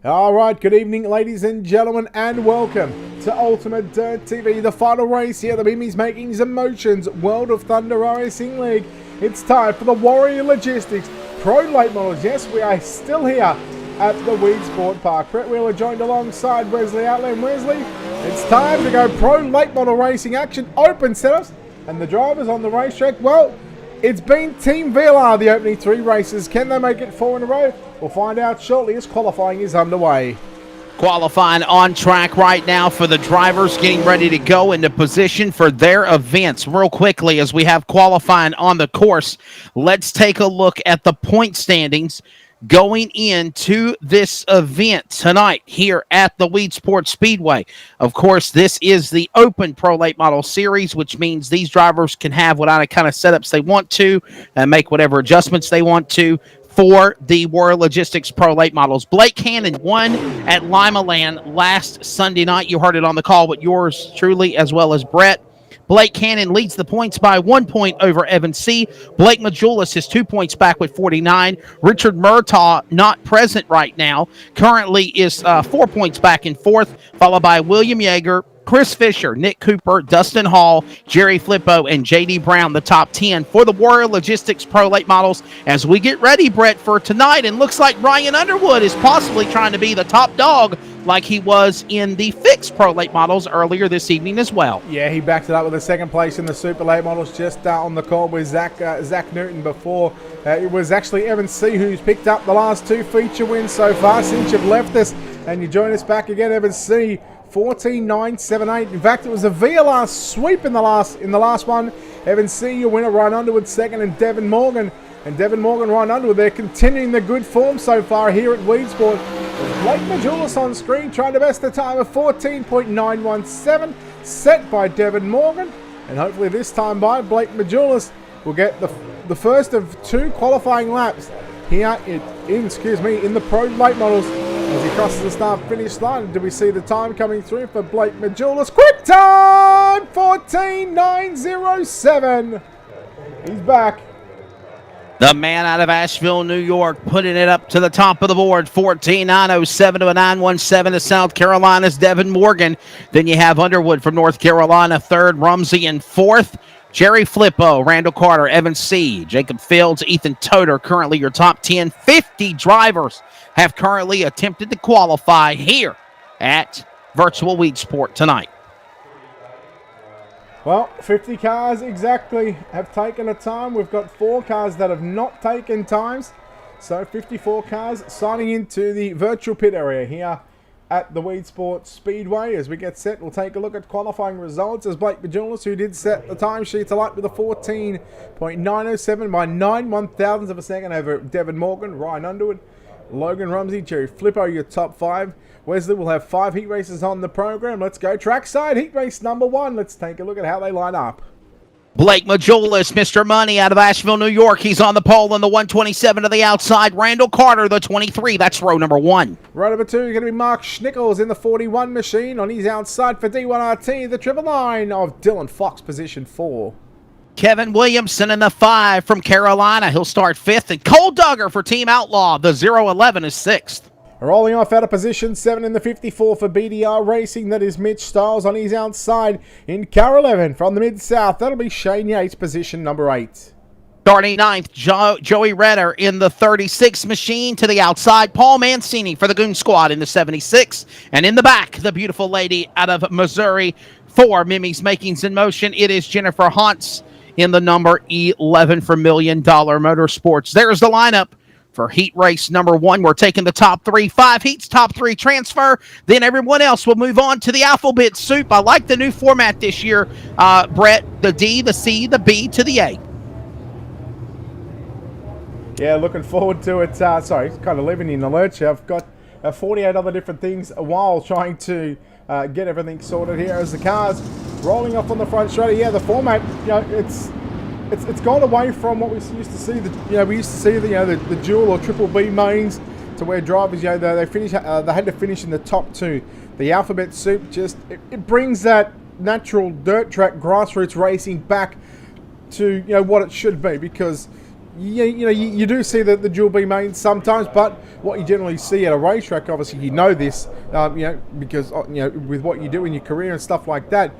All right, good evening, ladies and gentlemen, and welcome to Ultimate Dirt TV, the final race here, the Mimi's Makings Emotions World of Thunder Racing League. It's time for the Warrior Logistics Pro Late Models. Yes, we are still here at the Weedsport Park. Brett Wheeler joined alongside Wesley Outland. Wesley, it's time to go Pro Late Model Racing action, open setups, and the drivers on the racetrack, well, it's been Team VLR the opening three races. Can they make it 4 in a row? We'll find out shortly as qualifying is underway. Qualifying on track right now for the drivers getting ready to go into position for their events. Real quickly, as we have qualifying on the course, let's take a look at the point standings going into this event tonight here at the Weedsport Speedway. Of course, this is the Open Pro Late Model Series, which means these drivers can have whatever kind of setups they want to and make whatever adjustments they want to for the Warrior Logistics Pro Late Models. Blake Cannon won at Lima Land last Sunday night. You heard it on the call with yours truly as well as Brett. Blake Cannon leads the points by 1 point over Evan C. Blake Majulis is 2 points back with 49. Richard Murtaugh, not present right now, currently is 4 points back in fourth, followed by William Yeager, Chris Fisher, Nick Cooper, Dustin Hall, Jerry Flippo, and J.D. Brown, the top 10 for the Warrior Logistics Pro Late Models as we get ready, Brett, for tonight. And looks like Ryan Underwood is possibly trying to be the top dog like he was in the fixed Pro Late Models earlier this evening as well. Yeah, he backed it up with a second place in the Super Late Models, just on the call with Zach Newton before. It was actually Evan C. who's picked up the last two feature wins so far since you've left us. And you join us back again, Evan C. 14-9-7-8. In fact, it was a VLR sweep in the last one. Evan C., your winner, Ryan Underwood second, and Devin Morgan. And Devin Morgan, Ryan Underwood, they're continuing the good form so far here at Weedsport. Blake Majulis on screen, trying to best the time of 14.917, set by Devin Morgan. And hopefully this time by Blake Majulis will get the first of two qualifying laps here in the Pro Late Models. As he crosses the start-finish line, do we see the time coming through for Blake Majulis? Quick time! 14.907. He's back. The man out of Asheville, New York, putting it up to the top of the board. 14.907 to a 917 to South Carolina's Devin Morgan. Then you have Underwood from North Carolina, third. Rumsey in fourth. Jerry Flippo, Randall Carter, Evan C., Jacob Fields, Ethan Toder, currently your top 10. 50 drivers have currently attempted to qualify here at Virtual Weedsport tonight. Well, 50 cars exactly have taken a time. We've got 4 cars that have not taken times. So 54 cars signing into the virtual pit area here at the Weedsport Speedway. As we get set, we'll take a look at qualifying results as Blake Majulis, who did set the timesheets alight with a 14.907 by 9/1000 of a second over Devin Morgan, Ryan Underwood, Logan Rumsey, Jerry Flippo, your top 5. Wesley will have 5 heat races on the program. Let's go trackside heat race number 1. Let's take a look at how they line up. Blake Majulis, Mr. Money out of Asheville, New York. He's on the pole in the 127 to the outside. Randall Carter, the 23. That's row number 1. Row number 2, going to be Mark Schnickels in the 41 machine. On his outside for D1RT, the triple line of Dylan Fox, position 4. Kevin Williamson in the 5 from Carolina. He'll start 5th. And Cole Duggar for Team Outlaw, the 011 is 6th. Rolling off out of position 7 in the 54 for BDR Racing. That is Mitch Stiles on his outside in car 11 from the Mid-South. That'll be Shane Yates, position number 8. Starting 9th, Joey Redder in the 36 machine to the outside. Paul Mancini for the Goon Squad in the 76. And in the back, the beautiful lady out of Missouri for Mimi's Makings in Motion. It is Jennifer Hantz in the number 11 for $1 Million Motorsports. There's the lineup for heat race number 1. We're taking the top 3. 5 heats, top 3 transfer. Then everyone else will move on to the alphabet soup. I like the new format this year, Brett. The D, the C, the B to the A. Yeah, looking forward to it. Sorry, kind of leaving you in the lurch. I've got 48 other different things while trying to get everything sorted here as the cars rolling off on the front straight. Yeah, the format, it's gone away from what we used to see. We used to see the dual or triple B mains to where drivers, they had to finish in the top 2. The alphabet soup it brings that natural dirt track grassroots racing back to what it should be, because you do see the dual B mains sometimes, but what you generally see at a racetrack, obviously you know this, because with what you do in your career and stuff like that,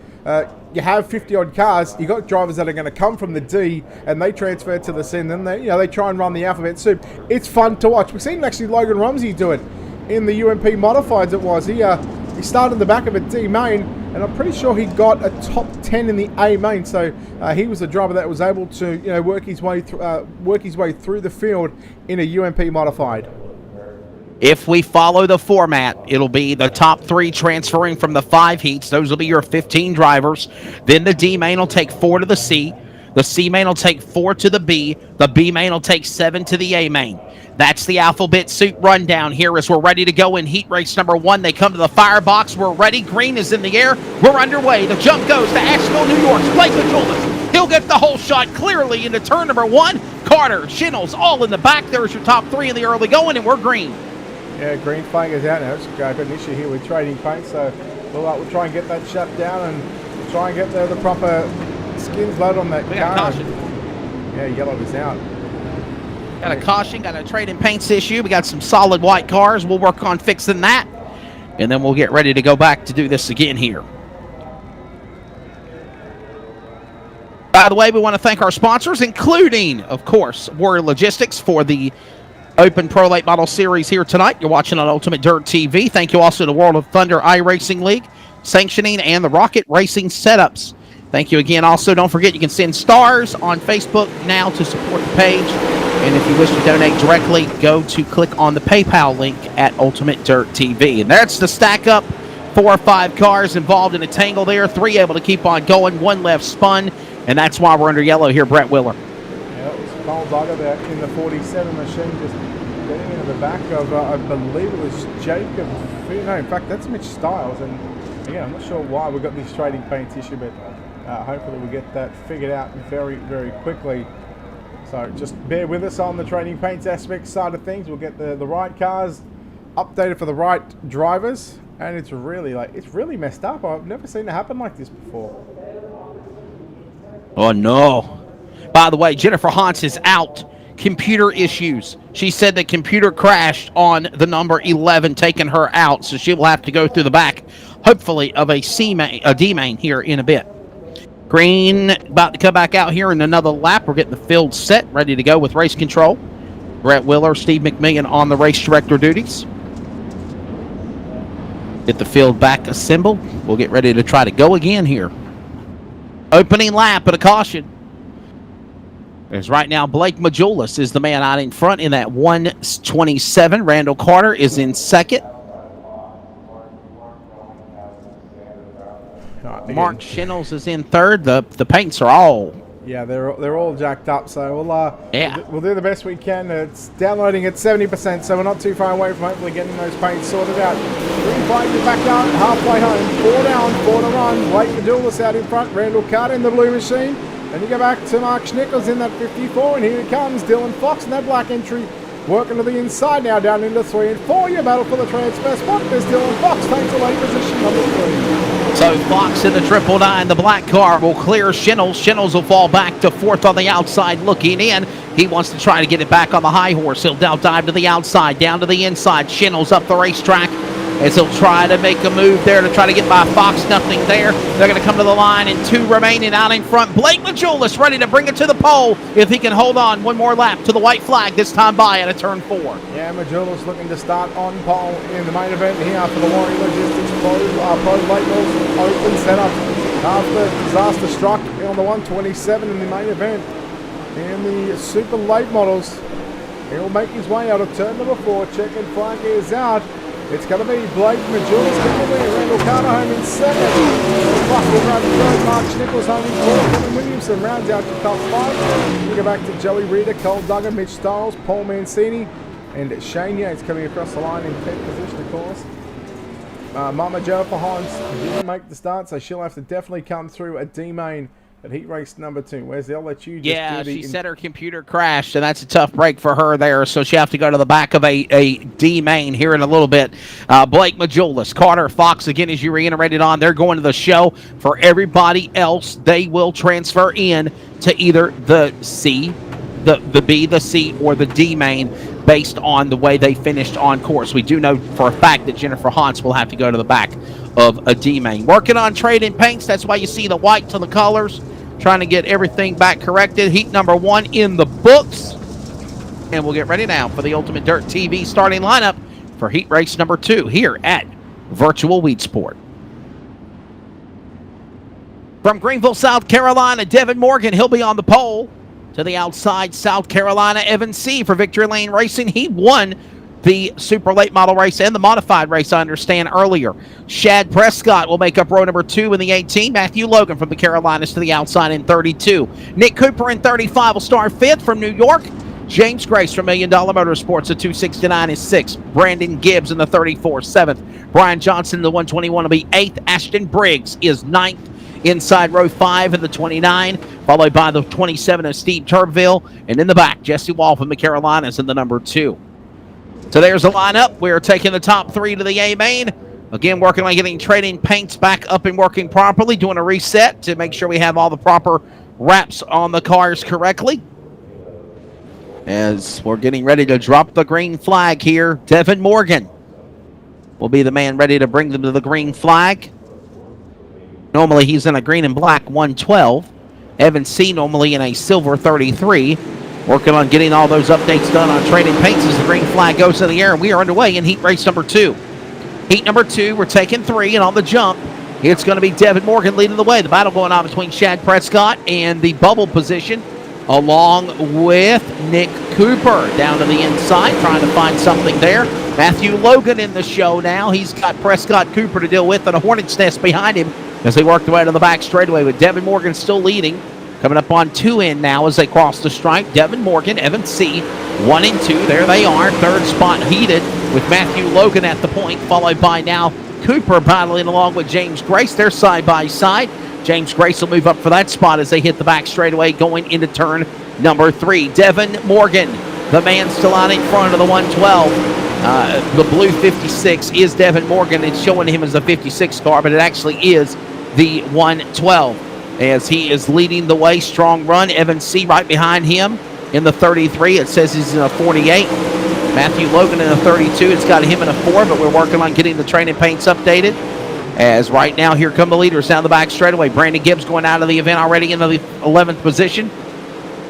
you have 50 odd cars. You got drivers that are going to come from the D and they transfer to the C, and then they try and run the alphabet soup. It's fun to watch. We've seen actually Logan Rumsey do it in the UMP modifieds. It was he started in the back of a D main, and I'm pretty sure he got a top 10 in the A main. So he was a driver that was able to work his way through the field in a UMP modified. If we follow the format, it'll be the top 3 transferring from the 5 heats. Those will be your 15 drivers. Then the D main will take 4 to the C. The C main will take 4 to the B. The B main will take 7 to the A main. That's the alphabet soup rundown here as we're ready to go in heat race number 1. They come to the firebox. We're ready. Green is in the air. We're underway. The jump goes to Asheville, New York's Blake Majulis. He'll get the whole shot clearly into turn number 1. Carter, Shinnels, all in the back. There's your top 3 in the early going, and we're green. Yeah, green flag is out now. It's got an issue here with trading paint, so we'll try and get that shut down, and we'll try and get the proper skins load on that we car. Got a caution. Yeah, yellow is out. Got a caution, got a trade-in paints issue. We got some solid white cars. We'll work on fixing that, and then we'll get ready to go back to do this again here. By the way, we want to thank our sponsors, including, of course, Warrior Logistics for the Open Pro Late Model Series here tonight. You're watching on Ultimate Dirt TV. Thank you also to World of Thunder iRacing League, sanctioning, and the Rocket Racing Setups. Thank you again. Also, don't forget you can send stars on Facebook now to support the page. And if you wish to donate directly, go to click on the PayPal link at Ultimate Dirt TV. And that's the stack up. 4 or 5 cars involved in a tangle there. 3 able to keep on going. 1 left spun. And that's why we're under yellow here, Brett Willer. Yeah, that was Cole Dogger there in the 47 machine, just getting into the back of, I believe it was Jacob. No, in fact, that's Mitch Stiles. And again, I'm not sure why we've got this trading paint issue, but hopefully we'll get that figured out very, very quickly. So just bear with us on the trading paints aspect side of things. We'll get the right cars updated for the right drivers. And it's really messed up. I've never seen it happen like this before. Oh, no. By the way, Jennifer Hans is out. Computer issues. She said the computer crashed on the number 11, taking her out. So she will have to go through the back, hopefully, of a D main here in a bit. Green about to come back out here in another lap. We're getting the field set, ready to go with race control. Brett Willer, Steve McMillan on the race director duties. Get the field back assembled. We'll get ready to try to go again here. Opening lap at a caution. There's right now Blake Majulis is the man out in front in that 127. Randall Carter is in second. Mark Shinnels is in third. The paints are all... Yeah, they're all jacked up, so we'll do the best we can. It's downloading at 70%, so we're not too far away from hopefully getting those paints sorted out. Green flag to back out, halfway home. 4 down, 4 to run. Blake Majulis out in front. Randall Carter in the blue machine. Then you go back to Mark Schnickels in that 54, and here he comes, Dylan Fox in that black entry. Working to the inside now, down into 3 and 4. Your battle for the transfer spot. There's Dylan Fox, takes away position number 3. So Fox in the 999, the black car will clear Shinnels. Shinnels will fall back to 4th on the outside looking in. He wants to try to get it back on the high horse. He'll now dive to the outside, down to the inside. Shinnels up the racetrack as he'll try to make a move there to try to get by Fox. Nothing there. They're going to come to the line and 2 remaining out in front. Blake Majulis ready to bring it to the pole if he can hold on one more lap to the white flag, this time by at a turn 4. Yeah, Majulis looking to start on pole in the main event here for the Warrior Logistics Pro Late Models Open setup. After disaster struck on the 127 in the main event in the Super Late Models, he'll make his way out of turn number 4. Checking flag is out. It's going to be Blake Majulis coming in. Randall Carter home in 2nd. Russell grab the 3rd. Mark Schnickels home in 4th. Kevin Williamson rounds out the top 5. We go back to Joey Reeder, Cole Duggan, Mitch Stiles, Paul Mancini, and Shane Yates coming across the line in 10th position, of course. Mama Jennifer Hines didn't make the start, so she'll have to definitely come through a D-main at heat race number 2. Wesley, I'll let you just she said her computer crashed, and that's a tough break for her there, so she'll have to go to the back of a D main here in a little bit. Blake Majulis, Carter, Fox, again, as you reiterated on, they're going to the show. For everybody else, they will transfer in to either the C, the B, the C, or the D main based on the way they finished on course. We do know for a fact that Jennifer Hans will have to go to the back of a D main. Working on trading paints. That's why you see the white to the colors. Trying to get everything back corrected. Heat number 1 in the books. And we'll get ready now for the Ultimate Dirt TV starting lineup for heat race number 2 here at Virtual Weedsport. From Greenville, South Carolina, Devin Morgan. He'll be on the pole. To the outside, South Carolina, Evan C. for Victory Lane Racing. He won the super late model race and the modified race, I understand, earlier. Shad Prescott will make up row number 2 in the 18. Matthew Logan from the Carolinas to the outside in 32. Nick Cooper in 35 will start 5th from New York. James Grace from $1 Million Motorsports at 269 is 6th. Brandon Gibbs in the 34, 7th. Brian Johnson in the 121 will be 8th. Ashton Briggs is 9th. Inside row 5 in the 29, followed by the 27 of Steve Turbeville. And in the back, Jesse Wall from the Carolinas in the number 2. So there's the lineup. We're taking the top 3 to the A main. Again, working on getting trading paints back up and working properly, doing a reset to make sure we have all the proper wraps on the cars correctly. As we're getting ready to drop the green flag here, Devin Morgan will be the man ready to bring them to the green flag. Normally he's in a green and black 112. Evan C. normally in a silver 33. Working on getting all those updates done on trading paints as the green flag goes in the air. And we are underway in heat race number 2. Heat number 2, we're taking 3, and on the jump, it's going to be Devin Morgan leading the way. The battle going on between Shad Prescott and the bubble position, along with Nick Cooper down to the inside, trying to find something there. Matthew Logan in the show now. He's got Prescott Cooper to deal with and a hornet's nest behind him as they work their way to the back straightaway with Devin Morgan still leading. Coming up on 2 in now as they cross the stripe. Devin Morgan, Evan C. 1 and 2. There they are. 3rd spot heated with Matthew Logan at the point, followed by now Cooper battling along with James Grace. They're side by side. James Grace will move up for that spot as they hit the back straightaway going into turn number 3. Devin Morgan, the man still out in front of the 112. The blue 56 is Devin Morgan. It's showing him as a 56 car, but it actually is the 112. As he is leading the way, strong run. Evan C. right behind him in the 33. It says he's in a 48. Matthew Logan in a 32. It's got him in a 4, but we're working on getting the training paints updated. As right now, here come the leaders down the back straightaway. Brandon Gibbs going out of the event already in the 11th position.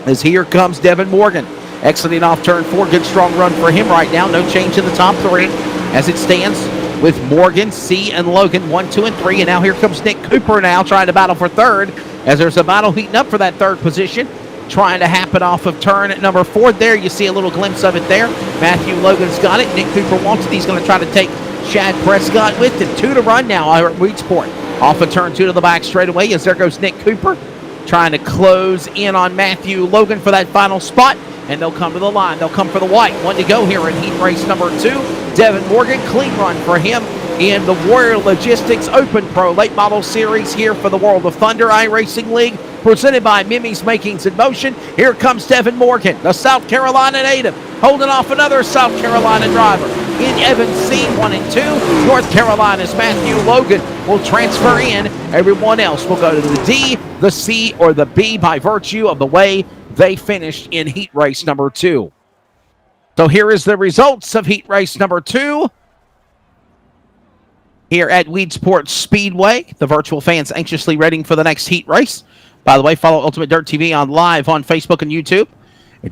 As here comes Devin Morgan. Exiting off turn 4. Good strong run for him right now. No change in the top 3 as it stands with Morgan, C, and Logan 1, 2, and 3. And now here comes Nick Cooper now trying to battle for 3rd as there's a battle heating up for that 3rd position. Trying to happen off of turn number 4. There you see a little glimpse of it there. Matthew Logan's got it. Nick Cooper wants it. He's going to try to take Shad Prescott with him. 2 to run now at Weedsport. Off of turn 2 to the back straightaway as there goes Nick Cooper. Trying to close in on Matthew Logan for that final spot. And they'll come to the line. They'll come for the white. 1 to go here in heat race number 2. Devin Morgan, clean run for him in the Warrior Logistics Open Pro Late Model Series here for the World of Thunder iRacing League, presented by Mimi's Makings in Motion. Here comes Devin Morgan, the South Carolina native, holding off another South Carolina driver in Evan C. 1 and 2. North Carolina's Matthew Logan will transfer in. Everyone else will go to the D, the C, or the B by virtue of the way they finished in heat race number 2. So here is the results of heat race number 2 here at Weedsport Speedway. The virtual fans anxiously waiting for the next heat race. By the way, follow Ultimate Dirt TV on live on Facebook and YouTube.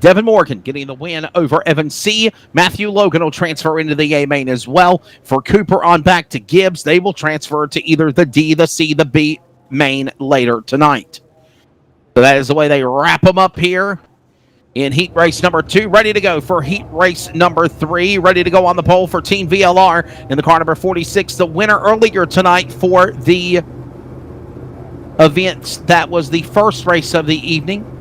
Devin Morgan getting the win over Evan C. Matthew Logan will transfer into the A main as well. For Cooper on back to Gibbs, they will transfer to either the D, the C, the B main later tonight. So that is the way they wrap them up here in heat race number 2. Ready to go for heat race number 3. Ready to go on the pole for Team VLR in the car number 46. The winner earlier tonight for the event that was the first race of the evening.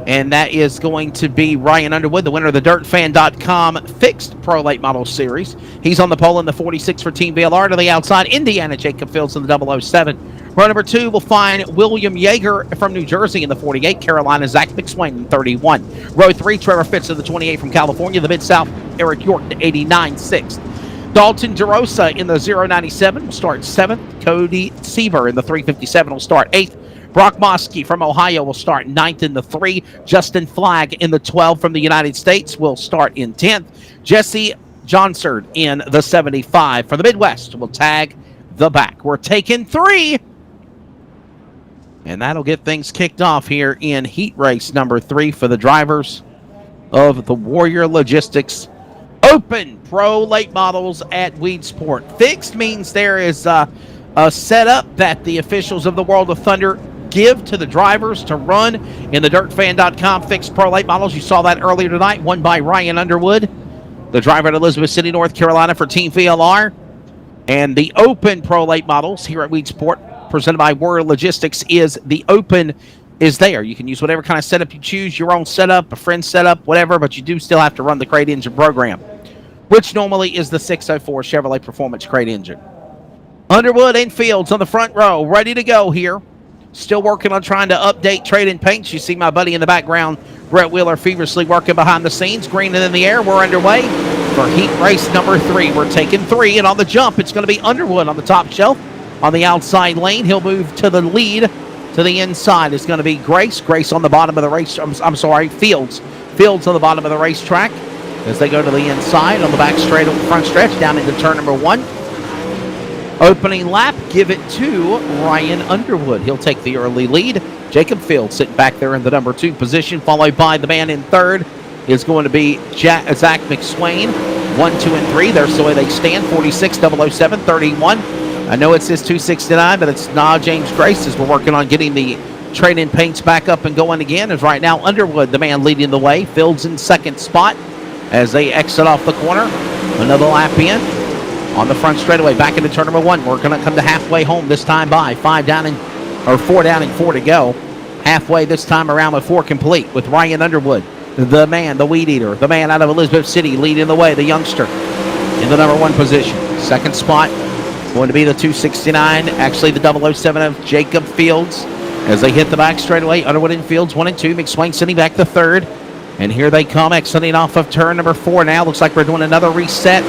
And that is going to be Ryan Underwood, the winner of the DirtFan.com Fixed Pro Late Model Series. He's on the pole in the 46 for Team VLR. To the outside, Indiana Jacob Fields in the 007. Row number 2 will find William Yeager from New Jersey in the 48. Carolina, Zach McSwain in 31. Row 3, Trevor Fitz in the 28 from California. The Mid-South, Eric York in 89, 6th. Dalton DeRosa in the 097 will start 7th. Cody Seaver in the 357 will start 8th. Brock Mosky from Ohio will start 9th in the 3. Justin Flagg in the 12 from the United States will start in 10th. Jesse Johnsard in the 75 for the Midwest will tag the back. We're taking 3. And that'll get things kicked off here in heat race number 3 for the drivers of the Warrior Logistics Open Pro Late Models at Weedsport. Fixed means there is a setup that the officials of the World of Thunder give to the drivers to run in the dirtfan.com fixed Pro Late Models. You saw that earlier tonight, won by Ryan Underwood, the driver at Elizabeth City, North Carolina for Team VLR. And the Open Pro Late Models here at Weedsport, presented by Warrior Logistics, is the Open is there. You can use whatever kind of setup you choose, your own setup, a friend's setup, whatever, but you do still have to run the crate engine program, which normally is the 604 Chevrolet Performance crate engine. Underwood and Fields on the front row, ready to go here. Still working on trying to update trade-in paints. You see my buddy in the background, Brett Wheeler, feverishly working behind the scenes. Green and in the air. We're underway for heat race number 3. We're taking 3, and on the jump, it's going to be Underwood on the top shelf. On the outside lane, he'll move to the lead. To the inside is going to be Grace. Grace on the bottom of the race. I'm sorry, Fields. Fields on the bottom of the racetrack as they go to the inside on the back straight on the front stretch down into turn number 1. Opening lap, give it to Ryan Underwood. He'll take the early lead. Jacob Fields sitting back there in the number 2 position, followed by the man in third is going to be Zach McSwain. 1, 2, and 3. There's the way they stand. 46, 007, 31. I know it says 269, but it's James Grace as we're working on getting the trade-in paints back up and going again. As right now, Underwood, the man leading the way. Fields in second spot as they exit off the corner. Another lap in on the front straightaway. Back into turn number 1. We're going to come to halfway home this time by 4 down and 4 to go. Halfway this time around with 4 complete with Ryan Underwood, the man, the weed eater, the man out of Elizabeth City leading the way, the youngster in the number 1 position. Second spot going to be the 269, actually the 007 of Jacob Fields as they hit the back straightaway. Underwood and Fields 1 and 2. McSwain sitting back the 3rd. And here they come, exiting off of turn number 4 now. Looks like we're doing another reset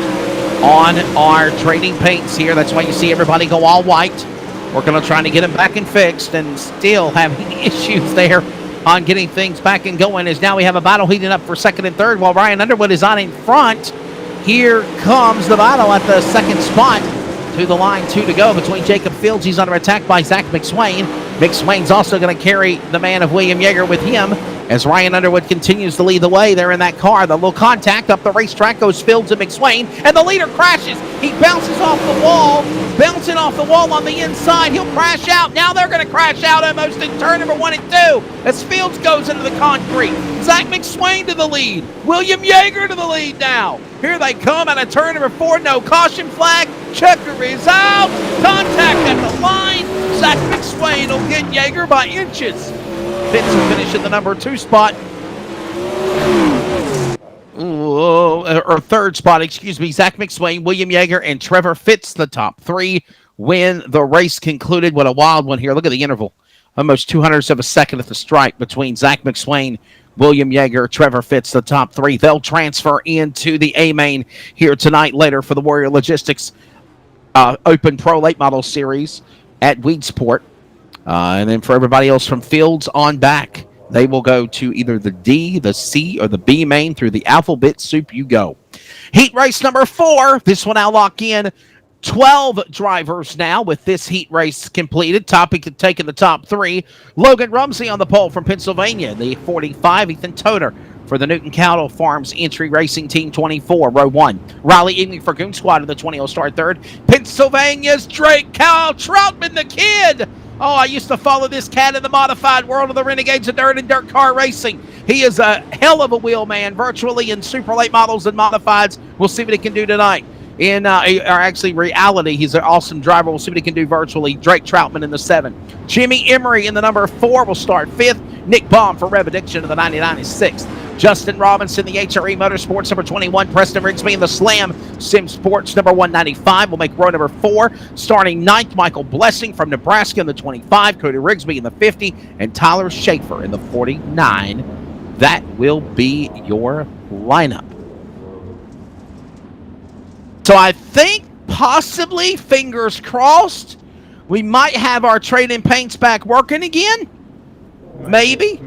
on our trading paints here. That's why you see everybody go all white. Working on trying to get them back and fixed, and still having issues there on getting things back and going, as now we have a battle heating up for 2nd and 3rd while Ryan Underwood is on in front. Here comes the battle at the 2nd spot. To the line, 2 to go between Jacob Fields. He's under attack by Zach McSwain. McSwain's also going to carry the man of William Yeager with him as Ryan Underwood continues to lead the way there in that car. The little contact up the racetrack goes Fields and McSwain, and the leader crashes. He bounces off the wall, bouncing off the wall on the inside. He'll crash out. Now they're going to crash out almost in turn number 1 and 2 as Fields goes into the concrete. Zach McSwain to the lead. William Yeager to the lead now. Here they come out of turn number 4. No caution flag. Checker is out. Contact at the line. Zach McSwain will get Yeager by inches. Fitz will finish in the number 2 spot. Or 3rd spot, excuse me. Zach McSwain, William Yeager, and Trevor Fitz, the top 3, when the race concluded. What a wild one here. Look at the interval. Almost 200ths of a second at the strike between Zach McSwain, William Yeager, Trevor Fitz, the top 3. They'll transfer into the A-Main here tonight later for the Warrior Logistics Open Pro Late Model Series at Weedsport. And then for everybody else from Fields on back, they will go to either the D, the C, or the B main. Through the alphabet soup you go. Heat race number 4. This one I'll lock in. 12 drivers now with this heat race completed. Topic taking the top 3. Logan Rumsey on the pole from Pennsylvania. The 45, Ethan Toder for the Newton Cattle Farms Entry Racing Team 24, row 1. Riley Evening for Goon Squad in the 20 will start 3rd. Pennsylvania's Drake Kyle Troutman, the kid. Oh, I used to follow this cat in the modified world of the Renegades of Dirt and Dirt Car Racing. He is a hell of a wheel man, virtually in super late models and modifieds. We'll see what he can do tonight. In reality, he's an awesome driver. We'll see what he can do virtually. Drake Troutman in the 7. Jimmy Emery in the number 4 will start 5th. Nick Baum for Rev Addiction in the 99 is 6th. Justin Robinson, the HRE Motorsports number 21. Preston Rigsby in the Slam Sim Sports number 195 will make row number 4. Starting 9th, Michael Blessing from Nebraska in the 25. Cody Rigsby in the 50. And Tyler Schaefer in the 49. That will be your lineup. So I think possibly, fingers crossed, We might have our trade-in paints back working again. Maybe.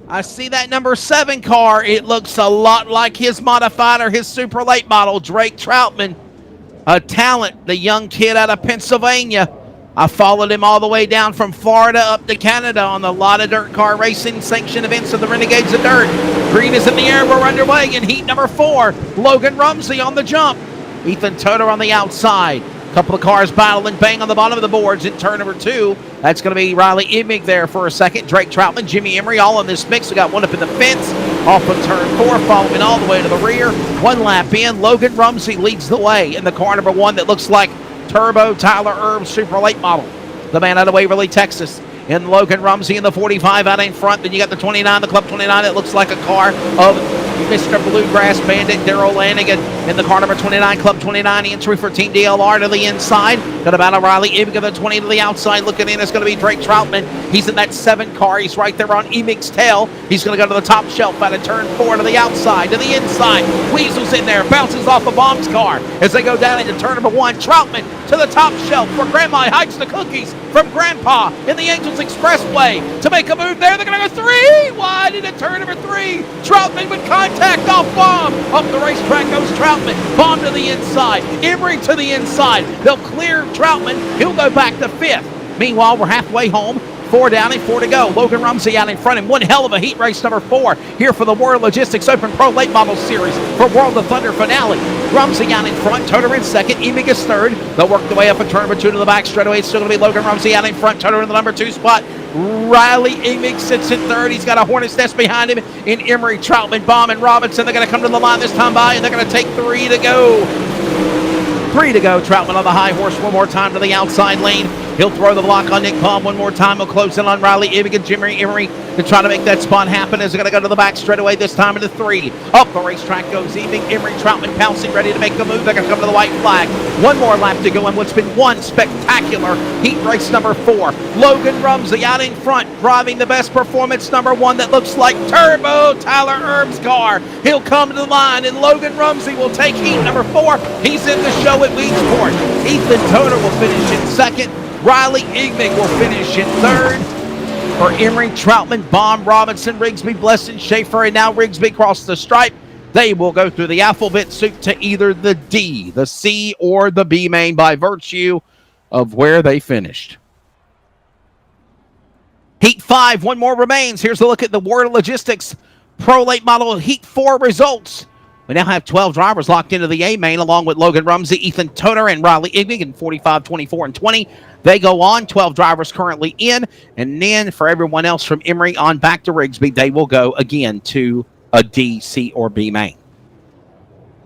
I see that number 7 car. It looks a lot like his modified or his super late model, Drake Troutman. A talent, the young kid out of Pennsylvania. I followed him all the way down from Florida up to Canada on a lot of dirt car racing sanctioned events of the Renegades of Dirt. Green is in the air. We're underway in heat number 4. Logan Rumsey on the jump. Ethan Toder on the outside. Couple of cars battle and bang on the bottom of the boards in turn number 2. That's going to be Riley Imig there for a second. Drake Troutman, Jimmy Emery, all in this mix. We got one up in the fence, off of turn 4, following all the way to the rear. One lap in. Logan Rumsey leads the way in the car number 1 that looks like Turbo Tyler Erb Super Late Model. The man out of Waverly, Texas. And Logan Rumsey in the 45 out in front. Then you got the 29, the Club 29. It looks like a car of Mr. Bluegrass Bandit, Darrell Lanigan in the car number 29, Club 29, entry for Team DLR to the inside. Got a battle Riley Imig of the 20 to the outside. Looking in, it's going to be Drake Troutman. He's in that 7 car. He's right there on Imig's tail. He's going to go to the top shelf out of turn 4 to the outside, to the inside. Weasel's in there, bounces off of Bomb's car as they go down into turn number 1. Troutman to the top shelf where Grandma hides the cookies from Grandpa in the Angels Expressway to make a move there. They're going to go 3 wide into turn number 3. Troutman with contact off Bomb. Up the racetrack goes Troutman. Bomb to the inside. Emery to the inside. They'll clear Troutman. He'll go back to 5th. Meanwhile, we're halfway home. 4 down and 4 to go. Logan Rumsey out in front, and one hell of a heat race number 4 here for the World Logistics Open Pro Late Model Series for World of Thunder finale. Rumsey out in front, Toder in second, Imig is third. They'll work their way up a turn number 2 to the back straightaway. It's still going to be Logan Rumsey out in front, Toder in the number 2 spot. Riley Imig sits in third. He's got a Hornet's Nest behind him in Emery, Troutman, Baum, and Robinson. They're going to come to the line this time by, and they're going to take 3 to go. 3 to go. Troutman on the high horse one more time to the outside lane. He'll throw the block on Nick Baum one more time. He'll close in on Riley Imig and Jimmy Emery to try to make that spot happen as they're going to go to the back straightaway this time into 3. Up the racetrack goes Imig, Emery, Troutman pouncing, ready to make the move. They're going to come to the white flag. One more lap to go in what's been one spectacular heat race number 4. Logan Rumsey out in front, driving the best performance number 1 that looks like Turbo Tyler Erb's car. He'll come to the line, and Logan Rumsey will take heat number 4. He's in the show at Weedsport. Ethan Toder will finish in second. Riley Imig will finish in third. For Emery, Troutman, Baum, Robinson, Rigsby, Blesson, Schaefer, and now Rigsby cross the stripe. They will go through the alphabet soup to either the D, the C, or the B main by virtue of where they finished. Heat 5, one more remains. Here's a look at the World Logistics Pro Late Model Heat 4 results. We now have 12 drivers locked into the A main, along with Logan Rumsey, Ethan Toder, and Riley Imig in 45, 24, and 20. They go on. 12 drivers currently in. And then for everyone else from Emery on back to Rigsby, they will go again to a D, C, or B main.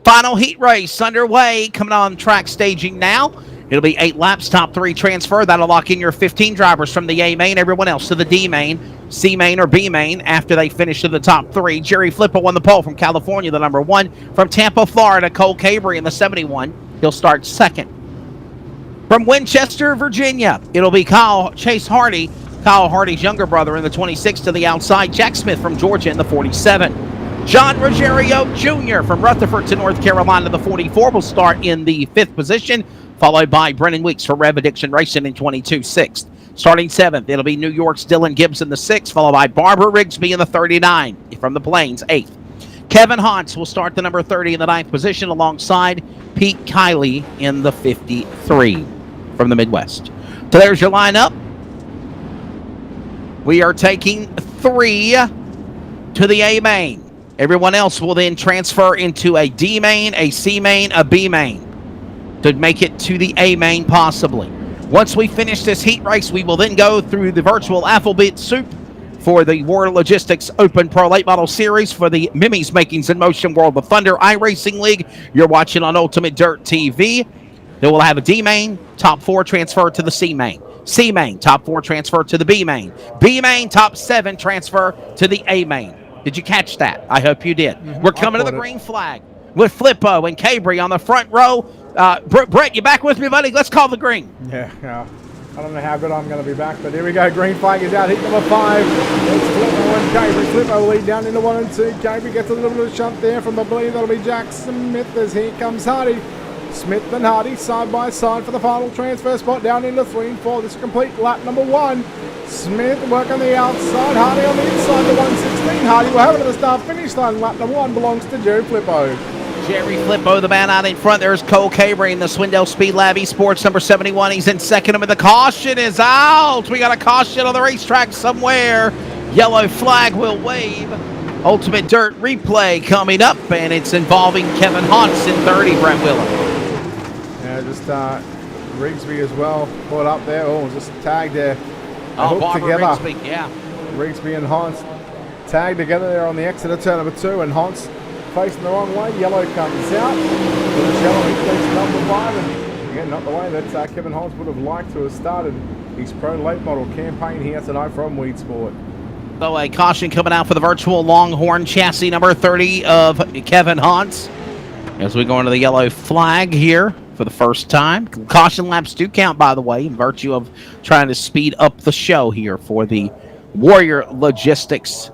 Final heat race underway. Coming on track staging now. It'll be 8 laps, top 3 transfer. That'll lock in your 15 drivers from the A main, everyone else to the D main, C main, or B main after they finish to the top 3. Jerry Flippo won the pole from California, the number 1. From Tampa, Florida, Cole Cabry in the 71. He'll start second. From Winchester, Virginia, it'll be Chase Hardy, Kyle Hardy's younger brother in the 26 to the outside. Jack Smith from Georgia in the 47. John Ruggiero Jr. from Rutherford to North Carolina, the 44, will start in the 5th position, followed by Brennan Weeks for Rev Addiction Racing in 22, 6th. Starting 7th, it'll be New York's Dylan Gibson, the 6th, followed by Barbara Rigsby in the 39, from the Plains, 8th. Kevin Hantz will start the number 30 in the 9th position alongside Pete Kiley in the 53 from the Midwest. So there's your lineup. We are taking 3 to the A main. Everyone else will then transfer into a D main, a C main, a B main to make it to the A main possibly. Once we finish this heat race, we will then go through the virtual alphabet soup for the World Logistics Open Pro Late Model Series for the Mimi's Makings in Motion World of Thunder iRacing League. You're watching on Ultimate Dirt TV. Then we'll have a D main, top 4 transfer to the C main. C main, top 4 transfer to the B main. B main, top 7 transfer to the A main. Did you catch that? I hope you did. Mm-hmm. We're coming to the green flag with Flippo and Cabry on the front row. Brett, you back with me, buddy? Let's call the green. Yeah. I don't know how good I'm going to be back, but here we go. Green flag is out. Heat number 5. It's Flippo and Cabry. Flippo will lead down into 1 and 2. Cabry gets a little bit of shunt there from the bleed. That'll be Jack Smith as here comes Hardy. Smith and Hardy side by side for the final transfer spot down into 3 and 4. This is complete lap number 1. Smith work on the outside, Hardy on the inside to 116. Hardy will have it at the start finish line. Lap number 1 belongs to Jerry Flippo. Jerry Flippo, the man out in front. There's Cole Cabry in the Swindell Speed Lab Esports number 71. He's in second, and the caution is out. We got a caution on the racetrack somewhere. Yellow flag will wave. Ultimate Dirt replay coming up, and it's involving Kevin Haunts in 30, Brett Wheeler. Yeah, just Rigsby as well caught up there. Oh, just tagged there. Hooked together. Rigsby, yeah. Rigsby and Haunts tagged together there on the exit of turn number 2, and Haunts facing the wrong way. Yellow comes out. There's yellow takes number 5, and again, not the way that Kevin Haunts would have liked to have started his pro late model campaign here tonight from Weedsport. So a caution coming out for the virtual Longhorn chassis number 30 of Kevin Haunts as we go into the yellow flag here for the first time. Caution laps do count, by the way, in virtue of trying to speed up the show here for the Warrior Logistics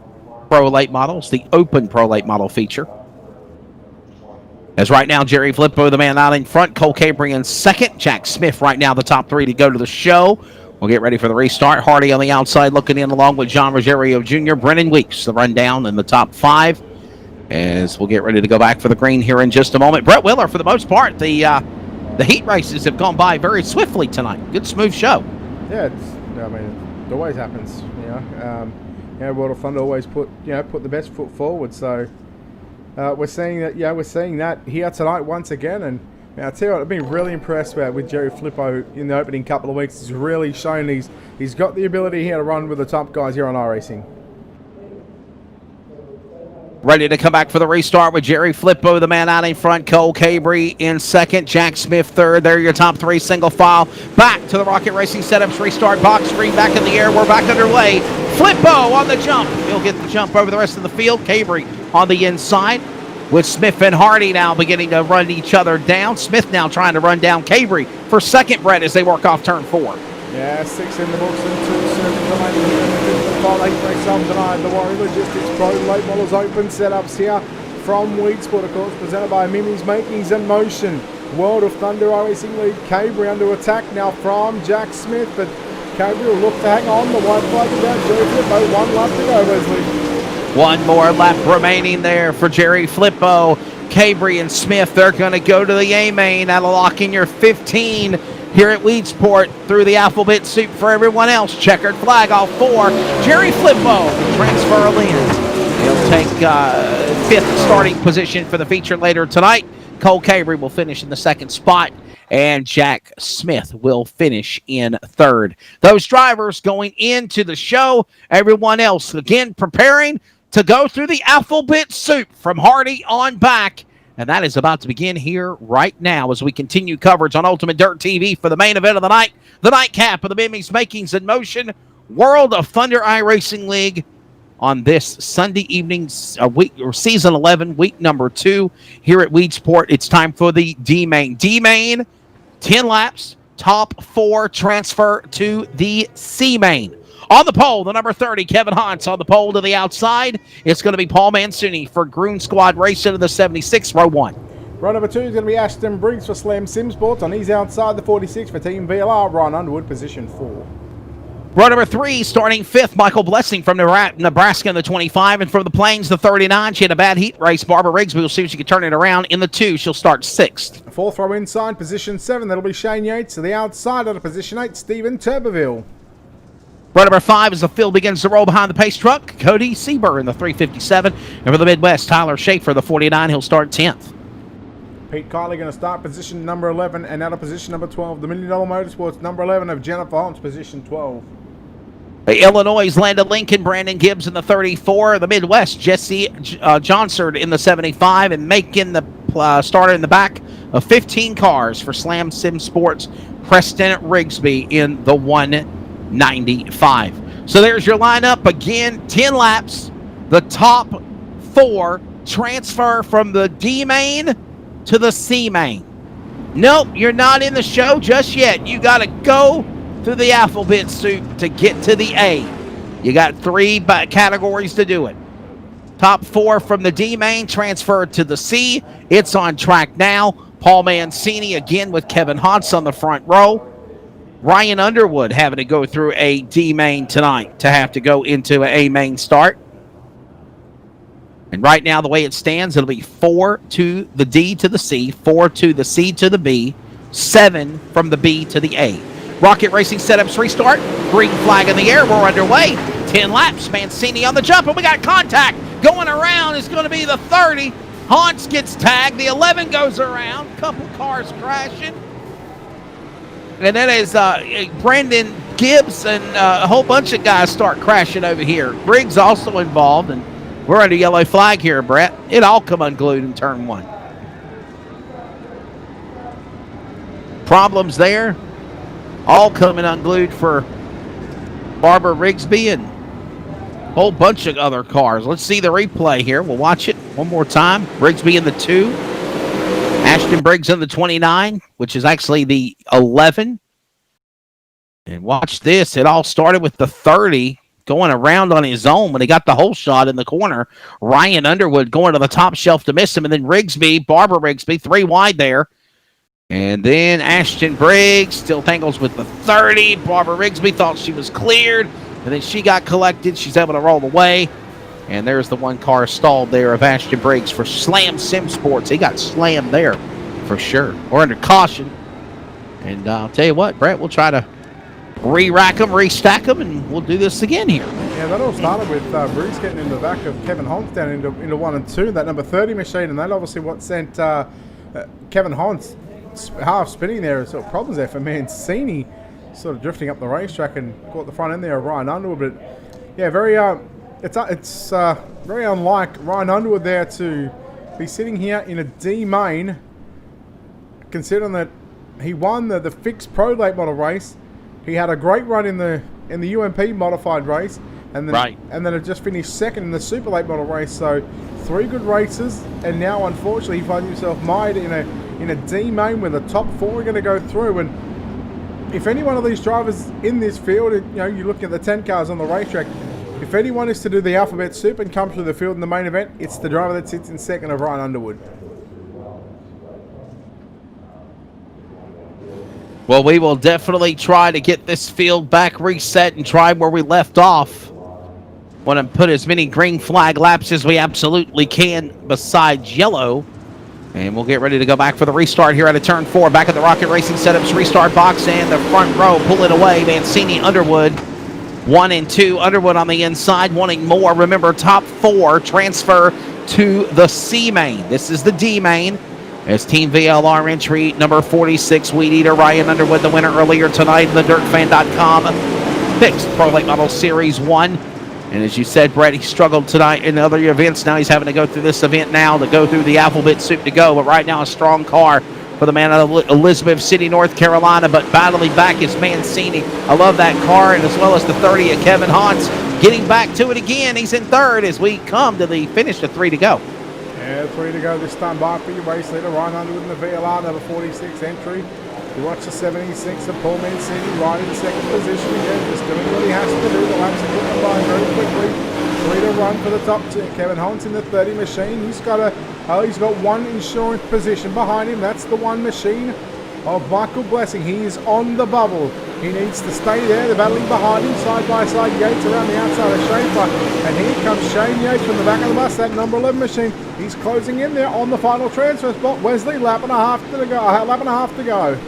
Pro Late Models, the Open Pro Late Model feature. As right now, Jerry Flippo, the man out in front. Cole Cabry in second. Jack Smith right now, the top 3 to go to the show. We'll get ready for the restart. Hardy on the outside looking in along with John Rogerio Jr. Brennan Weeks, the rundown in the top 5. As we'll get ready to go back for the green here in just a moment. Brett Wheeler, for the most part, the heat races have gone by very swiftly tonight. Good, smooth show. Yeah, it always happens. World of Thunder always put the best foot forward. So we're seeing that here tonight once again. And I tell you what, I've been really impressed with Jerry Flippo in the opening couple of weeks. He's really shown he's got the ability here to run with the top guys here on iRacing. Ready to come back for the restart with Jerry Flippo, the man out in front. Cole Cabry in second. Jack Smith third. There are your top 3 single file. Back to the Rocket Racing setups. Restart box screen back in the air. We're back underway. Flippo on the jump. He'll get the jump over the rest of the field. Cabry on the inside with Smith and Hardy now beginning to run each other down. Smith now trying to run down Cabry for second, Brett, as they work off turn 4. Yeah, 6 in the books and 2 circuits remaining here in the fifth final 8 race on tonight. The Warrior Logistics Pro Late Models Open setups here from Weedsport, of course, presented by Mimi's Makings and Motion. World of Thunder iRacing lead. Cabry under attack now from Jack Smith, but Cabry will look to hang on. The white flag is out. Jerry Flippo, 1 lap to go, Wesley. 1 more lap remaining there for Jerry Flippo. Cabry and Smith, they're going to go to the A-main. That'll lock in your 15 here at Weedsport through the alphabet soup for everyone else. Checkered flag, all 4. Jerry Flippo, transfer in. He'll take 5th starting position for the feature later tonight. Cole Cabry will finish in the 2nd spot, and Jack Smith will finish in 3rd. Those drivers going into the show. Everyone else, again, preparing to go through the alphabet soup from Hardy on back. And that is about to begin here right now as we continue coverage on Ultimate Dirt TV for the main event of the night, the nightcap of the Mimi's Makings in Motion World of Thunder iRacing League on this Sunday evening, season 11, week number 2 here at Weedsport. It's time for the D-Main. D-Main, 10 laps, top 4 transfer to the C-Main. On the pole, the number 30, Kevin Haunts. On the pole to the outside, it's going to be Paul Mancini for Groon Squad Racing of the 76, row 1. Row number 2 is going to be Ashton Briggs for Slam Sim Sports. On his outside, the 46 for Team VLR. Ron Underwood, position 4. Row number 3, starting 5th, Michael Blessing from Nebraska in the 25. And from the Plains, the 39. She had a bad heat race. Barbara Riggsby will see if she can turn it around. In the 2, she'll start 6th. 4th row inside, position 7. That'll be Shane Yates. To the outside of the position 8, Stephen Turbeville. Row number 5 as the field begins to roll behind the pace truck. Cody Sieber in the 357. And for the Midwest, Tyler Schaefer, the 49. He'll start 10th. Pete Kiley going to start position number 11 and out of position number 12. The $1 Million Motorsports number 11 of Jennifer Holmes, position 12. The Illinois' Landon Lincoln, Brandon Gibbs in the 34. The Midwest, Jesse Johnsard in the 75. And making the starter in the back of 15 cars for Slam Sim Sports, Preston Rigsby in the 195. So there's your lineup. Again, 10 laps. The top 4 transfer from the D-Main to the C-Main. Nope, you're not in the show just yet. You got to go through the alphabet soup to get to the A. You got 3 categories to do it. Top 4 from the D-Main transferred to the C. It's on track now. Paul Mancini again with Kevin Haas on the front row. Ryan Underwood having to go through a D main tonight to have to go into an A main start. And right now, the way it stands, it'll be 4 to the D to the C, 4 to the C to the B, 7 from the B to the A. Rocket Racing setups restart. Green flag in the air. We're underway. 10 laps. Mancini on the jump, and we got contact. Going around is going to be the 30. Hans gets tagged. The 11 goes around. Couple cars crashing. And then as Brandon Gibbs and a whole bunch of guys start crashing over here. Briggs also involved, and we're under yellow flag here, Brett. It all come unglued in turn 1. Problems there. All coming unglued for Barbara Rigsby and a whole bunch of other cars. Let's see the replay here. We'll watch it one more time. Rigsby in the 2. Ashton Briggs in the 29, which is actually the 11. And watch this. It all started with the 30 going around on his own when he got the whole shot in the corner. Ryan Underwood going to the top shelf to miss him. And then Rigsby, Barbara Rigsby, 3 wide there. And then Ashton Briggs still tangles with the 30. Barbara Rigsby thought she was cleared. And then she got collected. She's able to roll away. And there's the one car stalled there of Ashton Briggs for Slam Sim Sports. He got slammed there for sure. We're under caution. And I'll tell you what, Brett, we'll try to re-rack them, restack them, and we'll do this again here. Yeah, that all started with Briggs getting in the back of Kevin Hans down into 1 and 2, that number 30 machine. And that obviously what sent Kevin Hans half spinning there. Sort of problems there for Mancini, sort of drifting up the racetrack and caught the front end there of Ryan Underwood. But yeah, very it's very unlike Ryan Underwood there to be sitting here in a D main, considering that he won the fixed pro late model race. He had a great run in the UMP modified race, and then and then it just finished second in the super late model race. So 3 good races, and now unfortunately he finds himself mired in a D main where the top 4 are going to go through. And if any one of these drivers in this field, you're looking at the 10 cars on the racetrack, if anyone is to do the alphabet soup and come through the field in the main event, it's the driver that sits in second of Ryan Underwood. Well, we will definitely try to get this field back reset and try where we left off. Want to put as many green flag laps as we absolutely can besides yellow. And we'll get ready to go back for the restart here out of turn 4. Back at the Rocket Racing Setups restart box, and the front row pull it away. Mancini, Underwood, 1 and 2. Underwood on the inside, wanting more. Remember, top 4 transfer to the C main. This is the D main. As Team VLR entry number 46, Weed Eater, Ryan Underwood, the winner earlier tonight in the DirtFan.com Fixed Pro Late Model Series 1. And as you said, Brett, he struggled tonight in other events. Now he's having to go through this event now to go through the alphabet soup to go. But right now, a strong car for the man out of Elizabeth City, North Carolina. But battling back is Mancini. I love that car, and as well as the 30 of Kevin Hans. Getting back to it again. He's in third as we come to the finish to 3 to go. Yeah, 3 to go this time by for your race leader, Ryan Underwood in the VLR, number 46 entry. You watch the 76 of Paul Mancini right in second position again, just doing what he has to do. The laps are getting by very quickly. 3 to run for the top 2. Kevin Hans in the 30 machine. He's got one insurance position behind him. That's the 1 machine of Michael Blessing. He is on the bubble. He needs to stay there. They're battling behind him, side by side. Yates around the outside of Schaefer. And here comes Shane Yates from the back of the bus, that number 11 machine. He's closing in there on the final transfer spot. Wesley, lap and a half to go.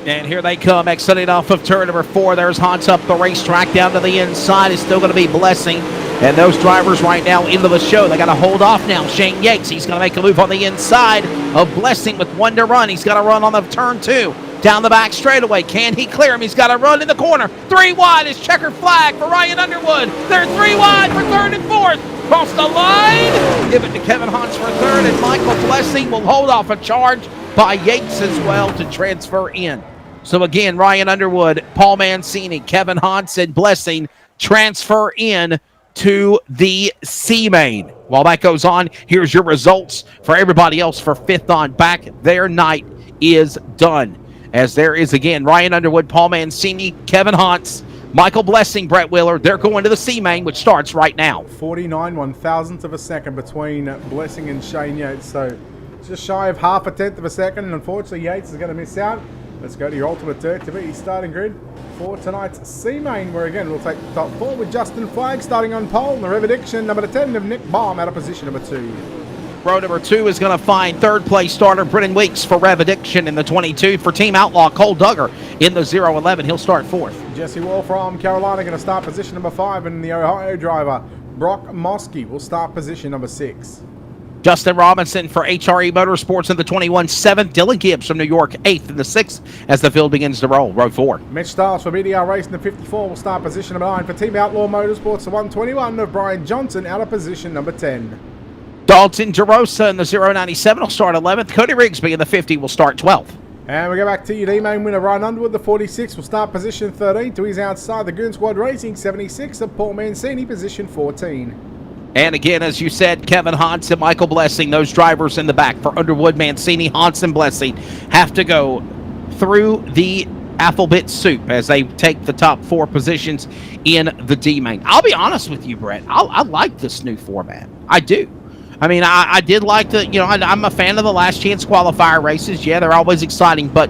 And here they come, exiting off of turn number 4. There's Hans up the racetrack down to the inside. It's still going to be Blessing. And those drivers right now into the show. They got to hold off now. Shane Yates, he's going to make a move on the inside of Blessing with 1 to run. He's got to run on the turn 2. Down the back straightaway. Can he clear him? He's got to run in the corner. 3 wide is checkered flag for Ryan Underwood. They're 3 wide for 3rd and 4th. Cross the line. Give it to Kevin Hans for 3rd. And Michael Blessing will hold off a charge by Yates as well to transfer in. So again, Ryan Underwood, Paul Mancini, Kevin Hans, and Blessing transfer in to the C main. While that goes on, here's your results for everybody else for 5th on back. Their night is done. As there is again Ryan Underwood, Paul Mancini, Kevin Hans, Michael Blessing, Brett Wheeler. They're going to the C main, which starts right now. 49 1,000th of a second between Blessing and Shane Yates. So just shy of half a tenth of a second, and unfortunately Yates is going to miss out. Let's go to your ultimate dirt to be starting grid for tonight's C-Main, where again we'll take the top 4 with Justin Flagg starting on pole, and the Rev Addiction number 10 of Nick Baum out of position number 2. Row number 2 is going to find third place starter Brennan Weeks for Rev Addiction in the 22. For Team Outlaw, Cole Duggar in the 011. He'll start 4th. Jesse Wall from Carolina going to start position number 5, and the Ohio driver Brock Mosky will start position number 6. Justin Robinson for HRE Motorsports in the 21, 7th. Dylan Gibbs from New York, 8th in the 6th as the field begins to roll. Row 4. Mitch Stiles for BDR Racing, the 54, will start position number 9. For Team Outlaw Motorsports, the 121 of Brian Johnson out of position number 10. Dalton DeRosa in the 097 will start 11th. Cody Rigsby in the 50 will start 12th. And we go back to your D-Main winner, Ryan Underwood, the 46, will start position 13 to his outside. The Goon Squad Racing, 76 of Paul Mancini, position 14. And again, as you said, Kevin Hans and Michael Blessing, those drivers in the back for Underwood, Mancini, Hans, and Blessing have to go through the alphabet soup as they take the top 4 positions in the D-Main. I'll be honest with you, Brett. I like this new format. I do. I mean, I did like the, you know, I'm a fan of the last chance qualifier races. Yeah, they're always exciting, but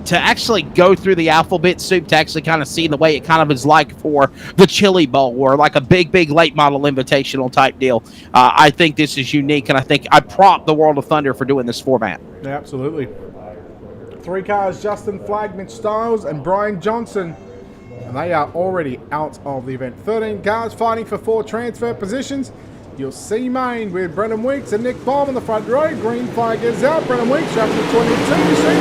to actually go through the alphabet soup, to actually kind of see the way it kind of is like for the Chili Bowl or like a big late model invitational type deal, I think this is unique, and I think I prop the World of Thunder for doing this format. Yeah, absolutely. 3 cars, Justin Flagg, Mitch Stiles, and Brian Johnson. And they are already out of the event. 13 cars fighting for 4 transfer positions. You'll see Main with Brennan Weeks and Nick Baum in the front row. Green flag is out. Brennan Weeks wrapping the 22. You see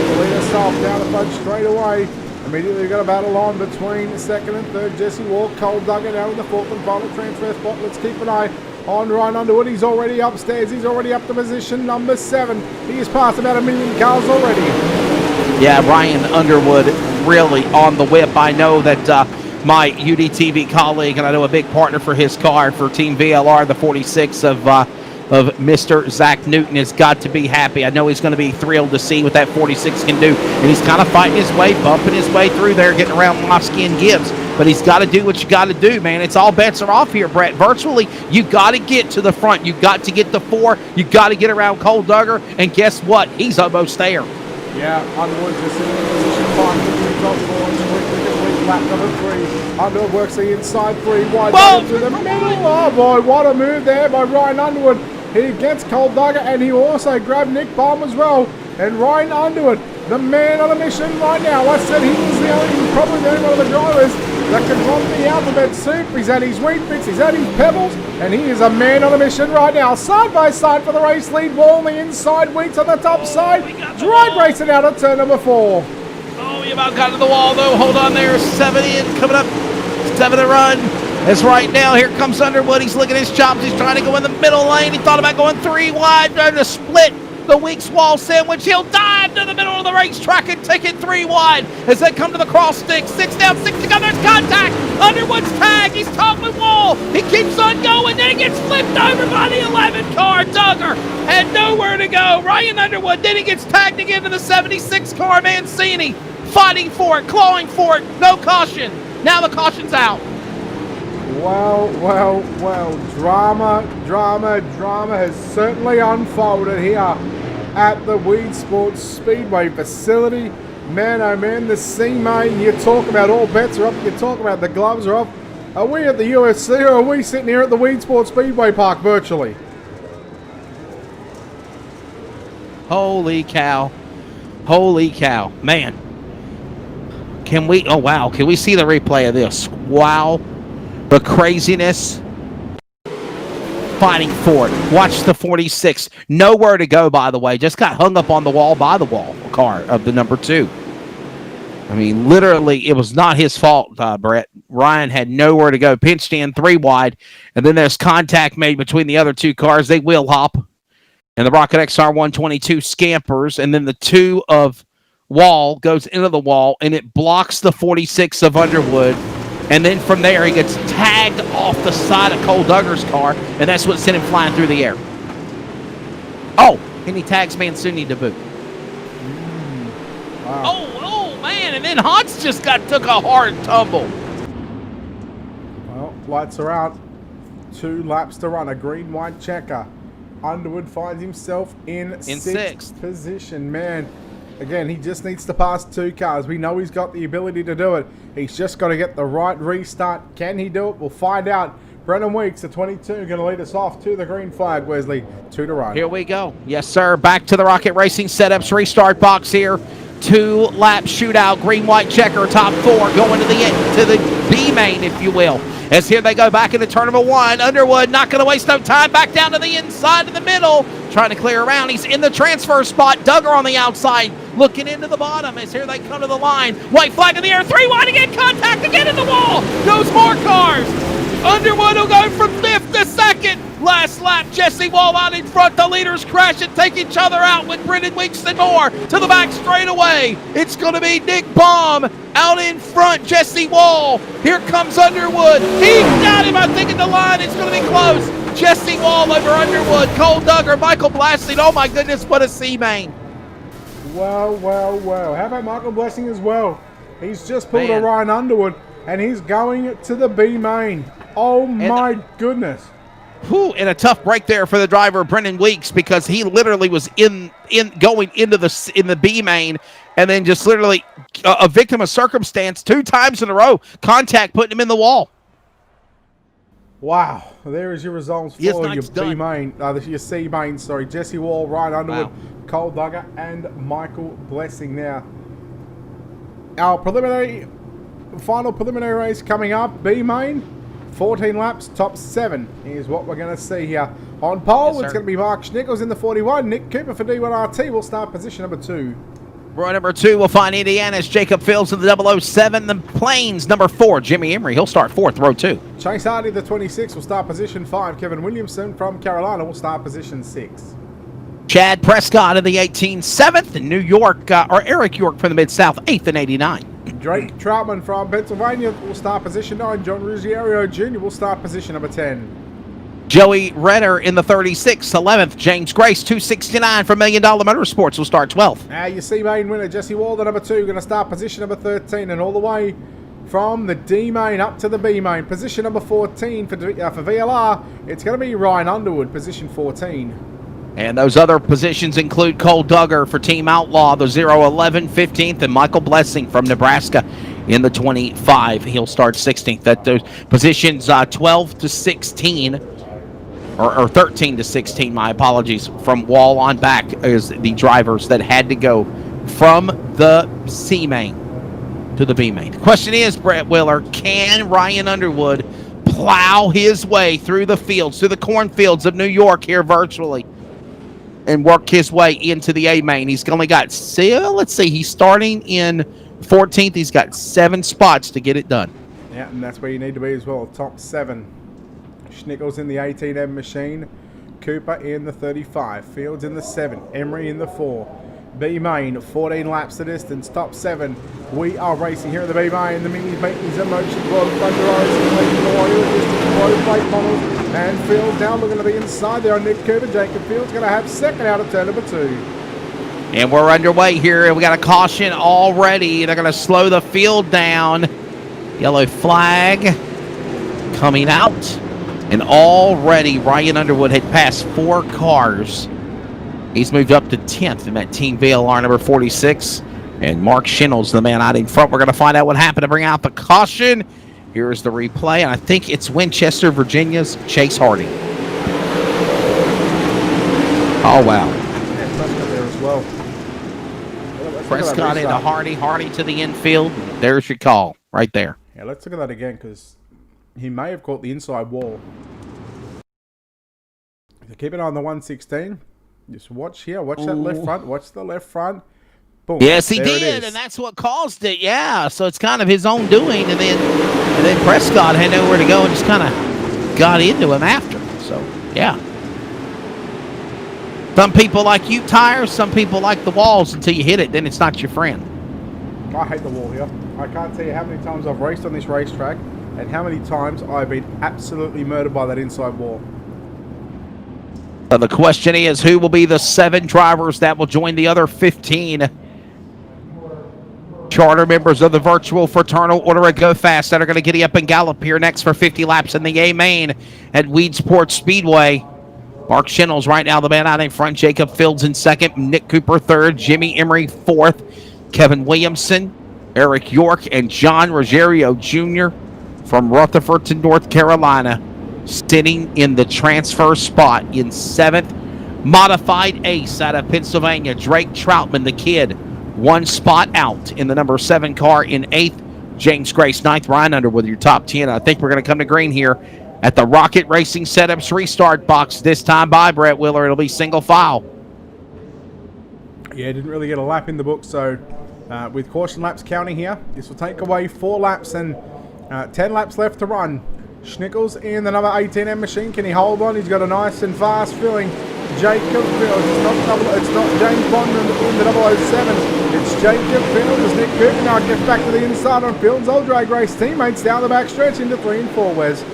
the leader soft down the fudge straight away. Immediately we've got a battle on between second and third. Jesse Wall, Cole Duggar now in the 4th and final transfer spot. Let's keep an eye on Ryan Underwood. He's already upstairs. He's already up to position number 7. He has passed about 1 million cars already. Yeah, Ryan Underwood really on the whip. I know that my UDTV colleague, and I know a big partner for his car for Team VLR, the 46 of Mr. Zach Newton, has got to be happy. I know he's going to be thrilled to see what that 46 can do. And he's kind of fighting his way, bumping his way through there, getting around Mosky and Gibbs. But he's got to do what you got to do, man. It's all bets are off here, Brett. Virtually, you got to get to the front. You got to get the 4. You got to get around Cole Duggar. And guess what? He's almost there. Yeah, Underwood just in position 5, top 4, lap number 3. Underwood works the inside 3 wide to the middle. Oh boy, what a move there by Ryan Underwood. He gets Cole Duggar, and he also grabbed Nick Baum as well. And Ryan Underwood, the man on a mission right now. I said he was probably the only one of the drivers that can run the alphabet soup. He's had his wheat bix, he's had his pebbles, and he is a man on a mission right now. Side by side for the race lead. Wall on the inside, Weeks on the top side. Drive racing out at turn number 4. Oh, you about got to the wall, though. Hold on there. 7 in, coming up. 7 to run. As right now, here comes Underwood. He's looking at his chops. He's trying to go in the middle lane. He thought about going 3 wide, trying to split the Weeks wall sandwich. He'll dive to the middle of the racetrack and take it 3 wide as they come to the cross stick. 6 down, 6 to go. There's contact. Underwood's tag. He's caught with Wall. He keeps on going. Then he gets flipped over by the 11 car. Duggar had nowhere to go. Ryan Underwood. Then he gets tagged again to the 76 car. Mancini fighting for it, clawing for it. No caution. Now the caution's out. Well. Drama has certainly unfolded here at the Weedsport Speedway facility. Man, oh man, the C-Main, you talk about all bets are up, you talk about the gloves are off. Are we at the UFC or are we sitting here at the Weedsport Speedway Park virtually? Holy cow. Man. Can we see the replay of this? Wow. The craziness. Fighting for it. Watch the 46. Nowhere to go, by the way. Just got hung up on the wall by the wall car of the number 2. I mean, literally, it was not his fault, Brett. Ryan had nowhere to go. Pinched in 3 wide. And then there's contact made between the other 2 cars. They wheel hop. And the Rocket XR 122 scampers. And then the 2 of Wall goes into the wall. And it blocks the 46 of Underwood. And then from there, he gets tagged off the side of Cole Duggar's car, and that's what sent him flying through the air. Oh, and he tags Mancini to boot. Wow. Oh, man, and then Hans just took a hard tumble. Well, lights are out. 2 laps to run, a green-white checker. Underwood finds himself in sixth position. Man, again, he just needs to pass 2 cars. We know he's got the ability to do it. He's just got to get the right restart. Can he do it? We'll find out. Brendan Weeks, the 22, going to lead us off to the green flag, Wesley. 2 to run. Here we go. Yes, sir. Back to the Rocket Racing setups restart box here. 2-lap shootout, green-white checker, top 4 going to the B main, if you will. As here they go back into turn number 1. Underwood not going to waste no time. Back down to the inside of the middle. Trying to clear around. He's in the transfer spot. Duggar on the outside. Looking into the bottom as here they come to the line. White flag in the air. 3 wide again. Contact again in the wall. Those more cars. Underwood will go from 5th to 2nd. Last lap, Jesse Wall out in front. The leaders crash and take each other out with Brendan Weeks and more. To the back straightaway. It's going to be Nick Baum out in front. Jesse Wall. Here comes Underwood. He got him, I think, in the line. It's going to be close. Jesse Wall over Underwood. Cole Duggar, Michael Blessing. Oh, my goodness, what a C-main. Wow. How about Michael Blessing as well? He's just pulled a Ryan Underwood, and he's going to the B main. Oh, my goodness. Whew, and a tough break there for the driver, Brendan Weeks, because he literally was going into the B main, and then just literally a victim of circumstance 2 times in a row. Contact putting him in the wall. Wow, there is your results for your B main, your C main. Sorry, Jesse Wall, Ryan Underwood, Cole Duggar, and Michael Blessing. Now, our final preliminary race coming up. B main. 14 laps, top 7 is what we're going to see here. On pole, it's going to be Mark Schnickels in the 41. Nick Cooper for D1RT will start position number 2. Row number 2 will find Indiana's Jacob Fields in the 007. The Plains, number 4, Jimmy Emery. He'll start 4th, row 2. Chase Hardy, the 26, will start position 5. Kevin Williamson from Carolina will start position 6. Chad Prescott in the 18, 7th. And New York, or Eric York from the Mid-South, 8th and 89. Drake Troutman from Pennsylvania will start position 9. John Ruggiero Jr. will start position number 10. Joey Renner in the 36th, 11th. James Grace, 269 from $1 Million Motorsports will start 12th. You see main winner Jesse Wall, the number 2, going to start position number 13. And all the way from the D main up to the B main, position number 14 for VLR, it's going to be Ryan Underwood, position 14. And those other positions include Cole Duggar for Team Outlaw, the 011, 15th, and Michael Blessing from Nebraska in the 25. He'll start 16th. That those positions 12 to 16, or 13 to 16, my apologies, from Wall on back is the drivers that had to go from the C main to the B main. The question is, Brett Willer, can Ryan Underwood plow his way through the fields, through the cornfields of New York here virtually, and work his way into the A main? He's only got, let's see, he's starting in 14th. He's got 7 spots to get it done. Yeah, and that's where you need to be as well, top 7. Schnickels in the 18M machine, Cooper in the 35, Fields in the 7, Emery in the 4. B main, 14 laps the distance, top 7. We are racing here at the B main. The minis making some motion for Thunder Oris, making the warrior distance, road plate models. And Fields now looking to the inside there on Nick Cooper. Jacob Fields going to have 2nd out of turn number 2. And we're underway here. We got a caution already. They're going to slow the field down. Yellow flag coming out. And already Ryan Underwood had passed 4 cars. He's moved up to 10th in that Team VLR number 46. And Mark Schnickels, the man out in front. We're going to find out what happened to bring out the caution. Here's the replay, and I think it's Winchester, Virginia's Chase Hardy. Oh, wow. And Prescott there as well. Prescott into Hardy, Hardy to the infield. There's your call right there. Yeah, let's look at that again, because he may have caught the inside wall. So keep an eye on the 116. Just watch here. Watch that left front. Watch the left front. Boom. Yes, he did, and that's what caused it. Yeah, so it's kind of his own doing, and then Prescott had nowhere to go and just kind of got into him after. So, yeah. Some people like you tires, some people like the walls until you hit it, then it's not your friend. I hate the wall here. I can't tell you how many times I've raced on this racetrack and how many times I've been absolutely murdered by that inside wall. So the question is, who will be the 7 drivers that will join the other 15 charter members of the virtual fraternal order at Go Fast that are going to giddy up and gallop here next for 50 laps in the A main at Weedsport Speedway? Mark Shennels right now, the man out in front. Jacob Fields in second. Nick Cooper third. Jimmy Emery fourth. Kevin Williamson, Eric York, and John Ruggiero Jr. from Rutherford to North Carolina sitting in the transfer spot in seventh. Modified ace out of Pennsylvania, Drake Troutman, the kid, one spot out in the number 7 car in eighth. James Grace ninth. Ryan Underwood, your top 10. I think we're going to come to green here at the Rocket Racing Setups restart box. This time by Brett Wheeler. It'll be single file. Yeah, didn't really get a lap in the book, so with caution laps counting here, this will take away 4 laps and 10 laps left to run. Schnickels in the number 18M machine. Can he hold on? He's got a nice and fast filling. Jacob Fields. It's not James Bond in the 007. It's Jacob Fields. Nick Cooper now gets back to the inside on Fields. Old drag race teammates down the back stretch into 3 and 4. Wes.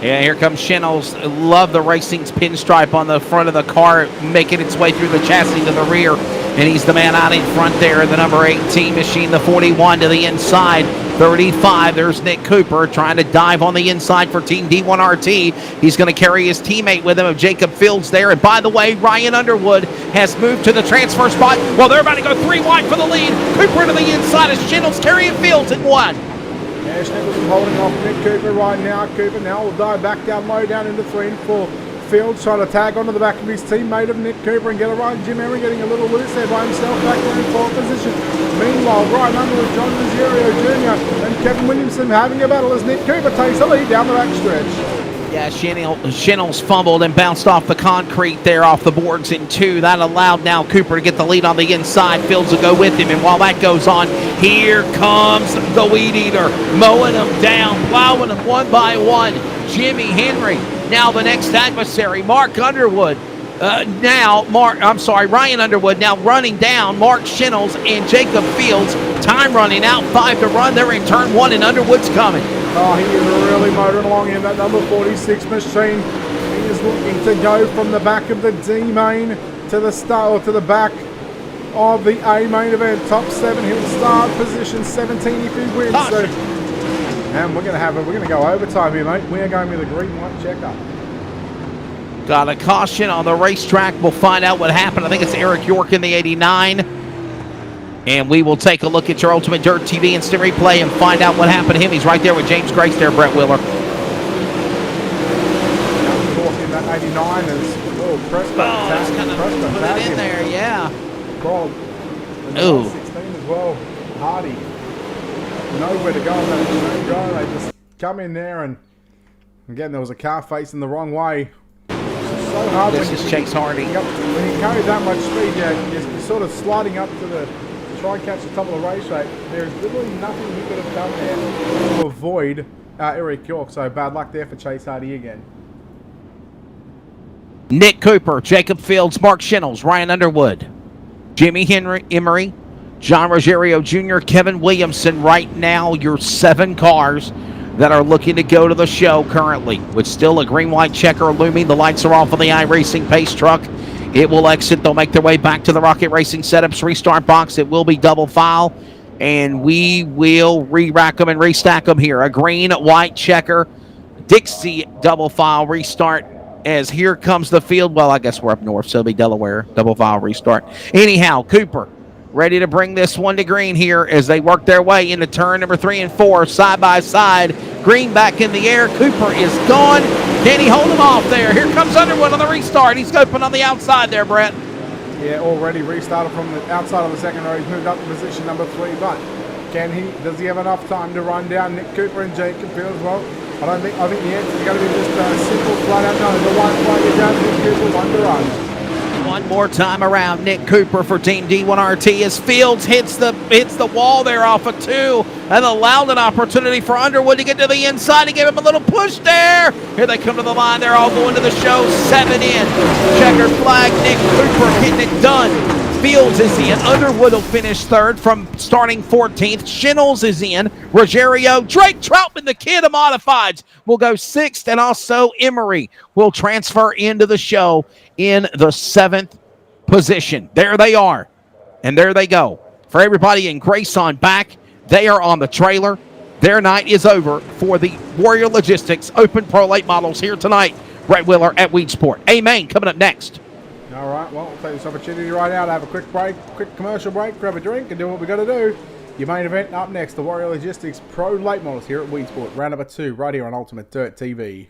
Yeah, here comes Shennels. Love the Racing's pinstripe on the front of the car, making its way through the chassis to the rear. And he's the man out in front there, the number 18 machine, the 41 to the inside. 35, there's Nick Cooper trying to dive on the inside for Team D1RT. He's going to carry his teammate with him of Jacob Fields there. And by the way, Ryan Underwood has moved to the transfer spot. Well, they're about to go 3 wide for the lead. Cooper to the inside as Shennels carrying Fields in 1. Yeah, Schnickels holding off Nick Cooper right now. Cooper now will dive back down low down into 3 and 4. Fields trying to tag onto the back of his teammate of Nick Cooper and get a ride. Jim Emery getting a little loose there by himself back there in 4th position. Meanwhile, right under with John Ruggiero Jr. and Kevin Williamson having a battle as Nick Cooper takes the lead down the back stretch. Yeah, Shennels fumbled and bounced off the concrete there off the boards in 2. That allowed now Cooper to get the lead on the inside. Fields will go with him, and while that goes on, here comes the Weed Eater, mowing them down, plowing them one by one. Jimmy Henry, now the next adversary, Ryan Underwood now running down Mark Shennels and Jacob Fields. Time running out, 5 to run. They're in turn 1, and Underwood's coming. Oh, he is really motoring along in that number 46 machine. He is looking to go from the back of the D main to the start, or to the back of the A main event. Top 7, he'll start position 17 if he wins. So, and we're gonna go overtime here, mate. We are going with a green white checker. Got a caution on the racetrack. We'll find out what happened. I think it's Eric York in the 89. And we will take a look at your Ultimate Dirt TV instant replay and find out what happened to him. He's right there with James Grace there, Brett Wheeler. In that 89 is Prescott. He's kind of put it in there, yeah. Ooh. 16 as well. Hardy. Nowhere to go on that extreme drive. They just come in there, and again, there was a car facing the wrong way. It's so hard. This is Chase Hardy. When you carry that much speed, you're sort of sliding up to try and catch the top of the race rate. There's literally nothing he could have done there to avoid Eric York. So bad luck there for Chase Hardy again. Nick Cooper, Jacob Fields, Mark Shennels, Ryan Underwood, Jimmy Emery, John Ruggiero Jr., Kevin Williamson. Right now, your 7 cars that are looking to go to the show currently, with still a green-white checker looming. The lights are off on the iRacing pace truck. It will exit. They'll make their way back to the Rocket Racing Setups restart box. It will be double file, and we will re-rack them and restack them here. A green-white checker, Dixie double file restart, as here comes the field. Well, I guess we're up north, so it'll be Delaware double file restart. Anyhow, Cooper ready to bring this one to green here as they work their way into turn number 3 and 4, side by side. Green back in the air. Cooper is gone. Can he hold him off there? Here comes Underwood on the restart. He's open on the outside there, Brett. Yeah, already restarted from the outside of the second row. He's moved up to position number 3, but does he have enough time to run down Nick Cooper and Jacob Fields? Well, I think the answer is going to be just a simple flat out no. The one flag down Nick Cooper, 1 to run. One more time around Nick Cooper for Team D1RT as Fields hits the wall there off of 2 and allowed an opportunity for Underwood to get to the inside and give him a little push there. Here they come to the line. They're all going to the show. 7 in. Checkered flag. Nick Cooper getting it done. Fields is in. Underwood will finish 3rd from starting 14th. Shennels is in. Ruggiero. Drake Troutman, the kid of modifieds, will go 6th, and also Emery will transfer into the show in the 7th position. There they are, and there they go. For everybody in Grace on back, they are on the trailer. Their night is over for the Warrior Logistics Open Pro Late Models here tonight Brett Wheeler at Weedsport. A-Main coming up next. All right, well, we'll take this opportunity right now to have a quick break, quick commercial break, grab a drink, and do what we got to do. Your main event up next, the Warrior Logistics Pro Late Models here at Weedsport. Round number 2, right here on Ultimate Dirt TV.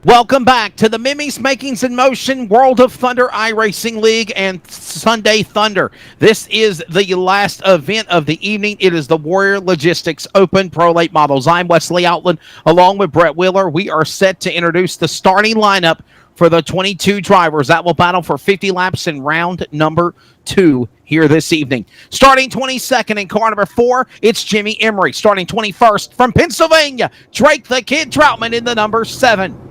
Welcome back to the Mimis Makings in Motion World of Thunder iRacing League and Sunday Thunder. This is the last event of the evening. It is the Warrior Logistics Open Pro Late Models. I'm Wesley Outland along with Brett Wheeler. We are set to introduce the starting lineup for the 22 drivers that will battle for 50 laps in round number 2 here this evening. Starting 22nd in car number 4, it's Jimmy Emery. Starting 21st from Pennsylvania, Drake the Kid Troutman in the number 7.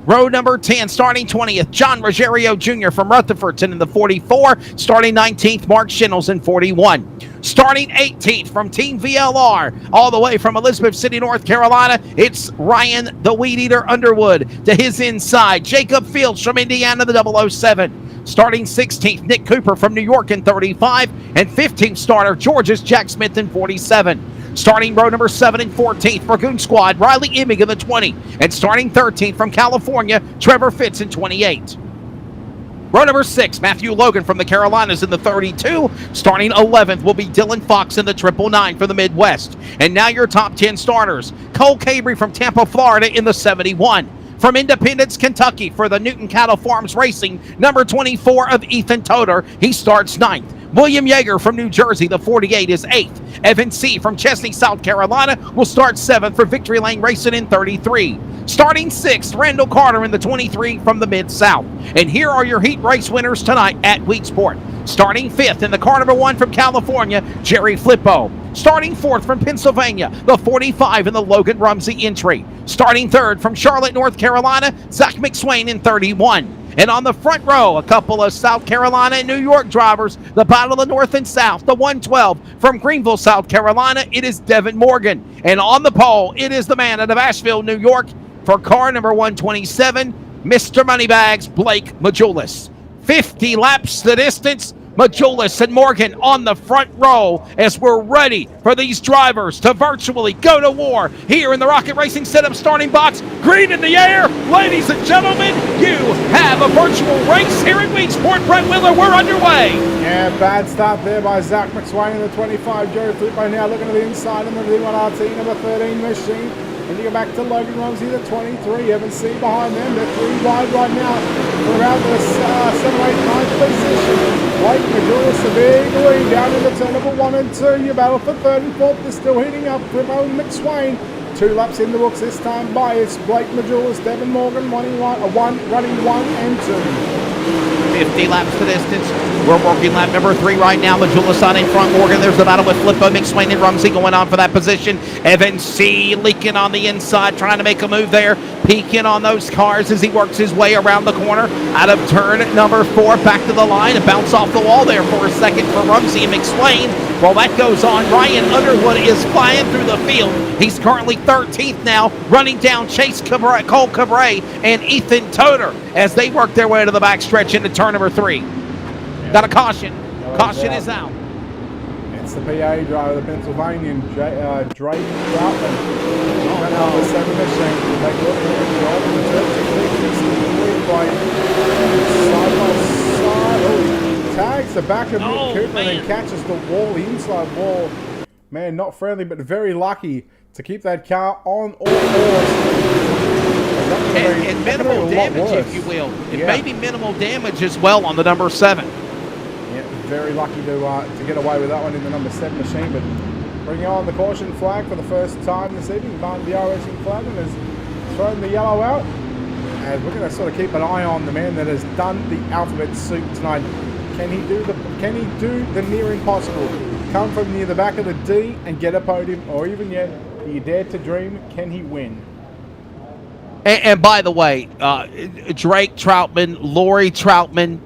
Row number 10, starting 20th, John Ruggiero Jr. from Rutherford in the 44. Starting 19th, Mark Shindles in 41. Starting 18th from Team VLR, all the way from Elizabeth City, North Carolina, it's Ryan the Weed Eater Underwood. To his inside, Jacob Fields from Indiana, the 007. Starting 16th, Nick Cooper from New York in 35. And 15th starter, George's Jack Smith in 47. Starting row number 7 and 14th for Goon Squad, Riley Emig in the 20. And starting 13th from California, Trevor Fitz in 28. Row number 6, Matthew Logan from the Carolinas in the 32. Starting 11th will be Dylan Fox in the 999 for the Midwest. And now your top 10 starters. Cole Cabry from Tampa, Florida in the 71. From Independence, Kentucky for the Newton Cattle Farms Racing, number 24 of Ethan Toder. He starts 9th. William Yeager from New Jersey, the 48 is 8th. Evan C. from Chesney, South Carolina will start 7th for Victory Lane Racing in 33. Starting 6th, Randall Carter in the 23 from the Mid-South. And here are your heat race winners tonight at Weedsport. Starting 5th in the car number 1 from California, Jerry Flippo. Starting 4th from Pennsylvania, the 45 in the Logan Rumsey entry. Starting 3rd from Charlotte, North Carolina, Zach McSwain in 31. And on the front row, a couple of South Carolina and New York drivers, the battle of the North and South, the 112 from Greenville, South Carolina, it is Devin Morgan. And on the pole, it is the man out of Asheville, New York, for car number 127, Mr. Moneybags, Blake Majulis. 50 laps the distance. Majulis and Morgan on the front row as we're ready for these drivers to virtually go to war here in the Rocket Racing Setup starting box. Green in the air. Ladies and gentlemen, you have a virtual race here at Weedsport. Brett Wheeler, we're underway. Yeah, bad start there by Zach McSwain in the 25. Jerry Flippo now looking to the inside in the V1RT number 13 machine. And you go back to Logan Rumsey, the 23. Evan C. behind them. They're 3 wide right now. We're around the 7, 8, 9th position. Blake Majulis, a big lead down in the turn number 1 and 2. You battle for 3rd and 4th. They're still heating up. Flippo and McSwain. 2 laps in the books this time by. It's Blake Majulis, Devin Morgan running 1 and 2. 50 laps the distance. We're working lap number 3 right now. Majulis on in front. Morgan, there's the battle with Flippo, McSwain, and Rumsey going on for that position. Evan C. leaking on the inside, trying to make a move there. Peeking on those cars as he works his way around the corner. Out of turn number 4, back to the line and bounce off the wall there for a second for Rumsey and McSwain. While that goes on, Ryan Underwood is flying through the field. He's currently 13th now, running down Chase Cabray, Cole Cabray and Ethan Toder as they work their way to the backstretch into turn number 3. Yeah. Got a caution. Caution is out. It's the PA driver, the Pennsylvanian, Drake Troutman. Ran out the 7 machine. Take a look at the drive in the turn. Side by side. Oh, he tags the back of Nick Cooper and then catches the wall, the inside wall. Man, not friendly, but very lucky to keep that car on all fours. And minimal damage, if you will. It may be minimal damage as well on the number 7. Yeah, very lucky to get away with that one in the number 7 machine, but bringing on the caution flag for the first time this evening. Martin the racing flag and has thrown the yellow out. And we're going to sort of keep an eye on the man that has done the alphabet soup tonight. Can he do the near impossible? Come from near the back of the D and get a podium, or even yet, do you dare to dream? Can he win? And by the way, Drake Troutman, Lori Troutman,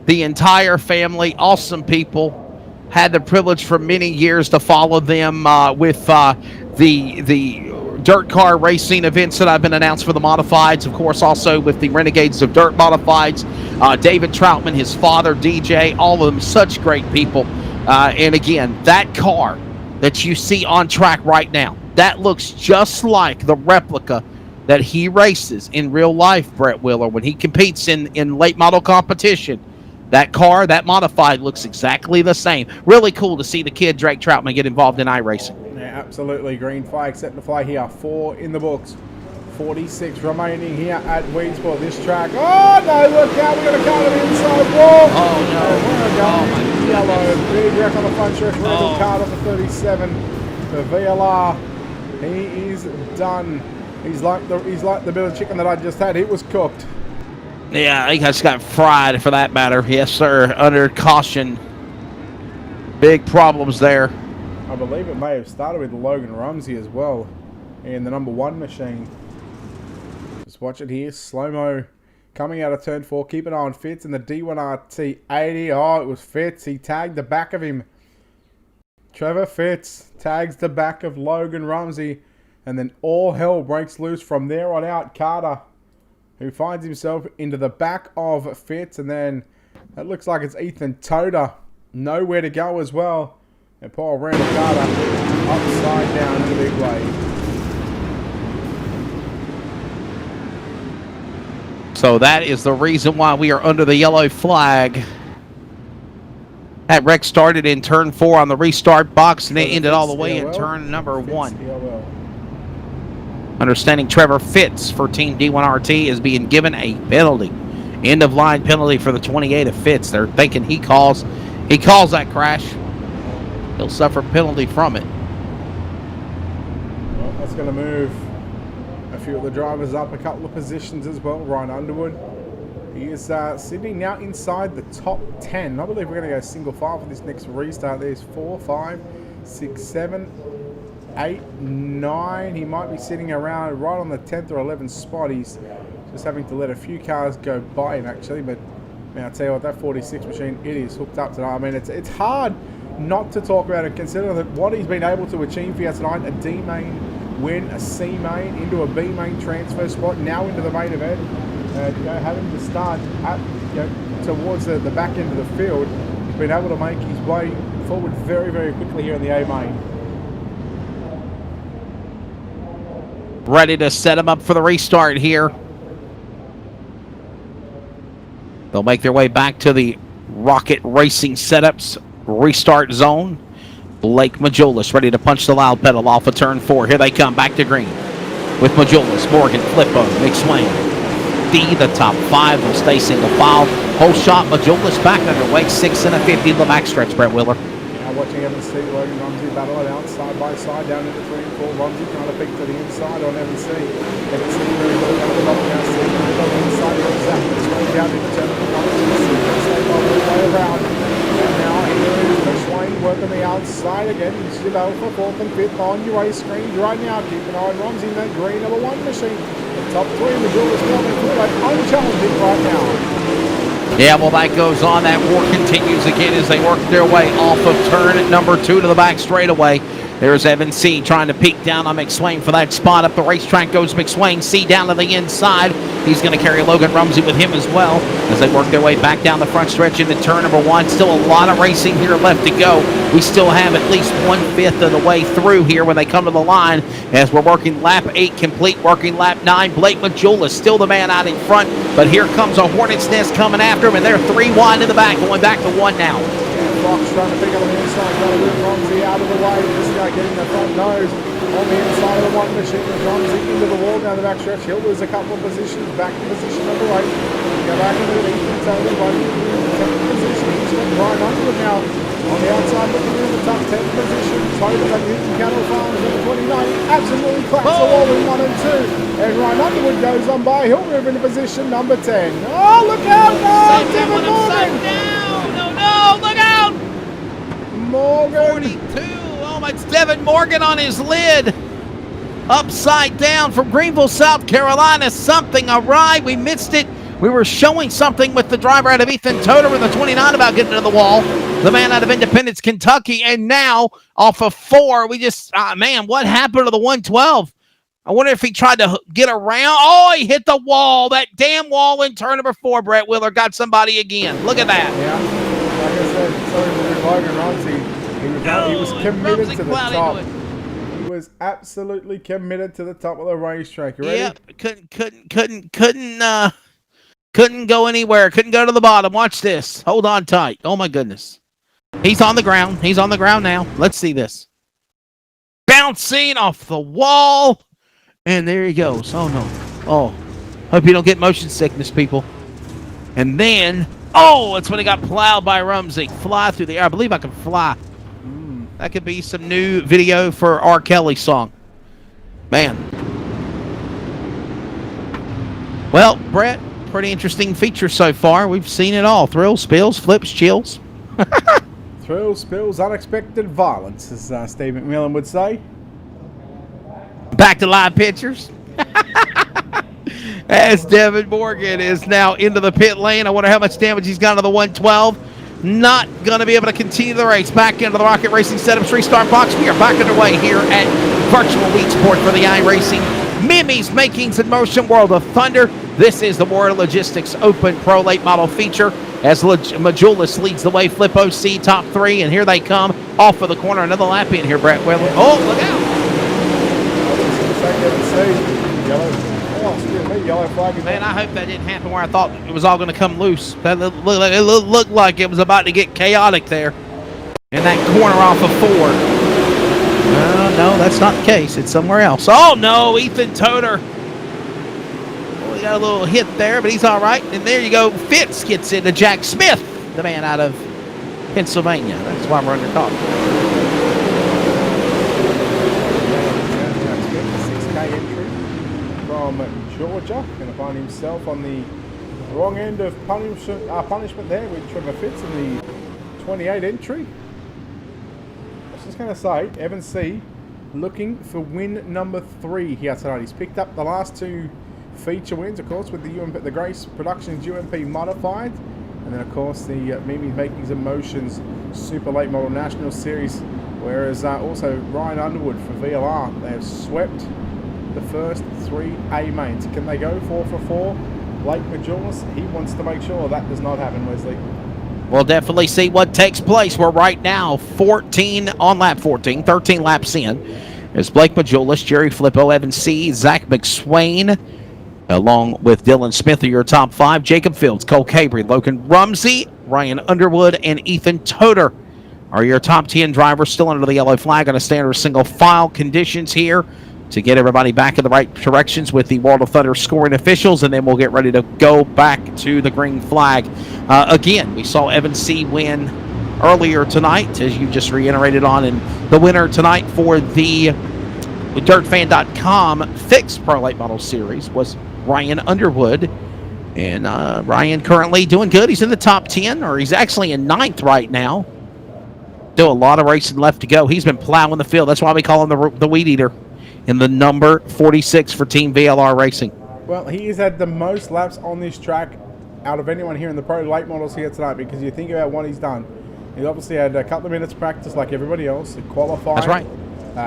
the entire family, awesome people. Had the privilege for many years to follow them with the dirt car racing events that have been announced for the modifieds. Of course, also with the Renegades of Dirt modifieds. David Troutman, his father, DJ, all of them, such great people. And again, that car that you see on track right now, that looks just like the replica that he races in real life, Brett Wheeler, when he competes in late model competition. That car, that modified, looks exactly the same. Really cool to see the kid, Drake Troutman, get involved in iRacing. Yeah, absolutely. Green flag set to fly here. 4 in the books. 46 remaining here at Weedsport. This track. Oh, no, look out. We're going to cut it inside wall. Oh, no. Yellow. Big wreck on the front stretch. Rental card on the 37. The VLR. He is done. He's like the bit of chicken that I just had. It was cooked. Yeah, he just got fried for that matter. Yes, sir. Under caution. Big problems there. I believe it may have started with Logan Rumsey as well in the number 1 machine. Just watch it here. Slow-mo coming out of turn 4. Keep an eye on Fitz in the D1RT 80. Oh, it was Fitz. He tagged the back of him. Trevor Fitz tags the back of Logan Rumsey. And then all hell breaks loose from there on out. Carter, who finds himself into the back of Fitz, and then that looks like it's Ethan Toda. Nowhere to go as well. And poor Randall Carter upside down in a big way. So that is the reason why we are under the yellow flag. That wreck started in turn 4 on the restart box, and it ended all the way in turn number 1. Understanding Trevor Fitz for Team D1RT is being given a penalty. End of line penalty for the 28 of Fitz. They're thinking he calls that crash. He'll suffer penalty from it. Well, that's going to move a few of the drivers up a couple of positions as well. Ryan Underwood. He is sitting now inside the top 10. I believe we're going to go single file for this next restart. There's 4, 5, 6, 7, 8, 9. He might be sitting around right on the 10th or 11th spot. He's just having to let a few cars go by him actually, but man, I'll tell you what, that 46 machine, it is hooked up tonight. I mean, it's hard not to talk about it, considering that what he's been able to achieve here tonight, a D main win, a C main into a B main transfer spot, now into the main event. Having to start at, towards the back end of the field, he's been able to make his way forward very, very quickly here in the A main. Ready to set him up for the restart here. They'll make their way back to the Rocket Racing Setups restart zone. Blake Majolis ready to punch the loud pedal off of turn 4. Here they come back to green with Majolis, Morgan, Flippo, McSwain. D, the top 5 will stay single file. Whole shot, Majolis back underway, 6 and a 50 the back stretch, Brett Wheeler. Now watching Evans C, Logan Rumsey battle it out side by side down into 3 and 4. Rumsey trying to peek to the inside on Evans C. Evans C very well down the bottom now. C on the inside of Zach. Straight down into turn 4. Stay all the way around. And now here is McSwain working the outside again. He's still out for 4th and 5th on your race screen right now. Keep an eye on Rumsey in that green number 1 machine. The top 3 of the duel is coming through like unchallenging right now. Yeah, well, that goes on. That war continues again as they work their way off of turn number 2 to the back straightaway. There's Evan C trying to peek down on McSwain for that spot. Up the racetrack goes McSwain. C down to the inside. He's going to carry Logan Rumsey with him as well as they work their way back down the front stretch into turn number 1. Still a lot of racing here left to go. We still have at least 1/5 of the way through here when they come to the line as we're working lap 8 complete, working lap 9. Blake Majolis still the man out in front, but here comes a Hornet's Nest coming after him, and they're 3 wide in the back, going back to 1 now. Fox trying to pick up on the inside, trying to whip Rumsey out of the way. This guy getting the front nose on the inside of the 1 machine. Rumsey into the wall down the back stretch. He'll lose a couple of positions, back to position number 8. Go back into the Ethan Taylor, 10th position. He's got Brian Underwood now on the outside, looking in the top 10 positions. Total at Newton Cattle Farms at 29. Absolutely claps the wall in 1 and 2. And Ryan Underwood goes on by. He'll move into position number 10. Oh, look out! Oh, Devin Morgan! Down. No, look out! Morgan! 42. Oh, it's Devin Morgan on his lid. Upside down from Greenville, South Carolina. Something awry. We missed it. We were showing something with the driver out of Ethan Toter in the 29 about getting to the wall. The man out of Independence, Kentucky. And now off of 4, we just, man, what happened to the 112? I wonder if he tried to get around. Oh, he hit the wall. That damn wall in turn number 4, Brett Wheeler got somebody again. Look at that. Yeah, like I said, sorry to Logan Ramsey. He was committed to the top. He was absolutely committed to the top of the racetrack. You ready? Yep, couldn't go anywhere. Couldn't go to the bottom. Watch this. Hold on tight. Oh, my goodness. He's on the ground. He's on the ground now. Let's see this. Bouncing off the wall. And there he goes. Oh, no. Oh, hope you don't get motion sickness, people. And then, oh, that's when he got plowed by Rumsey. Fly through the air. I believe I can fly. That could be some new video for R. Kelly's song. Man. Well, Brett, pretty interesting feature so far. We've seen it all. Thrills, spills, flips, chills. Thrills, spills, unexpected violence, as Steve McMillan would say. Back to live pictures. As Devin Morgan is now into the pit lane. I wonder how much damage he's got to the 112. Not going to be able to continue the race. Back into the Rocket Racing Setups restart box. We are back underway here at Virtual Weedsport for the iRacing Mimi's Makings in Motion World of Thunder. This is the Warrior Logistics Open Pro Late Model feature as Majulis leads the way. Flip OC top 3, and here they come off of the corner. Another lap in here, Brett Wheeler. Oh, look out. Yellow flag. Man, I hope that didn't happen where I thought it was all going to come loose. It looked like it was about to get chaotic there in that corner off of 4. No, that's not the case. It's somewhere else. Oh, no, Ethan Toter. Well, he got a little hit there, but he's all right. And there you go. Fitz gets into Jack Smith, the man out of Pennsylvania. That's why we're under talk. 6K entry from Georgia. Going to find himself on the wrong end of punishment there with Trevor Fitz in the 28 entry. I was just going to say, Evan C. looking for win number 3 here tonight. He's picked up the last 2 feature wins, of course, with the Grace Productions UMP Modified, and then, of course, the Mimi's Makings and Motions Super Late Model National Series, whereas also Ryan Underwood for VLR. They have swept the first 3 A mains. Can they go 4 for 4? Blake Majulis, he wants to make sure that does not happen, Wesley. We'll definitely see what takes place. We're right now 13 laps in. There's Blake Majulis, Jerry Flippo, Evan C., Zach McSwain, along with Dylan Smith are your top 5. Jacob Fields, Cole Cabry, Logan Rumsey, Ryan Underwood, and Ethan Toter are your top 10 drivers still under the yellow flag on a standard single file conditions here to get everybody back in the right directions with the World of Thunder scoring officials, and then we'll get ready to go back to the green flag. Again, we saw Evan C. win earlier tonight, as you just reiterated on, and the winner tonight for the DirtFan.com Fixed Pro Late Model Series was Ryan Underwood. And Ryan currently doing good. He's in the top 10, or he's actually in 9th right now. Still a lot of racing left to go. He's been plowing the field. That's why we call him the Weed Eater. In the number 46 for Team VLR Racing. Well, he has had the most laps on this track out of anyone here in the Pro Late Models here tonight, because you think about what he's done. He obviously had a couple of minutes practice like everybody else, qualifying. That's right.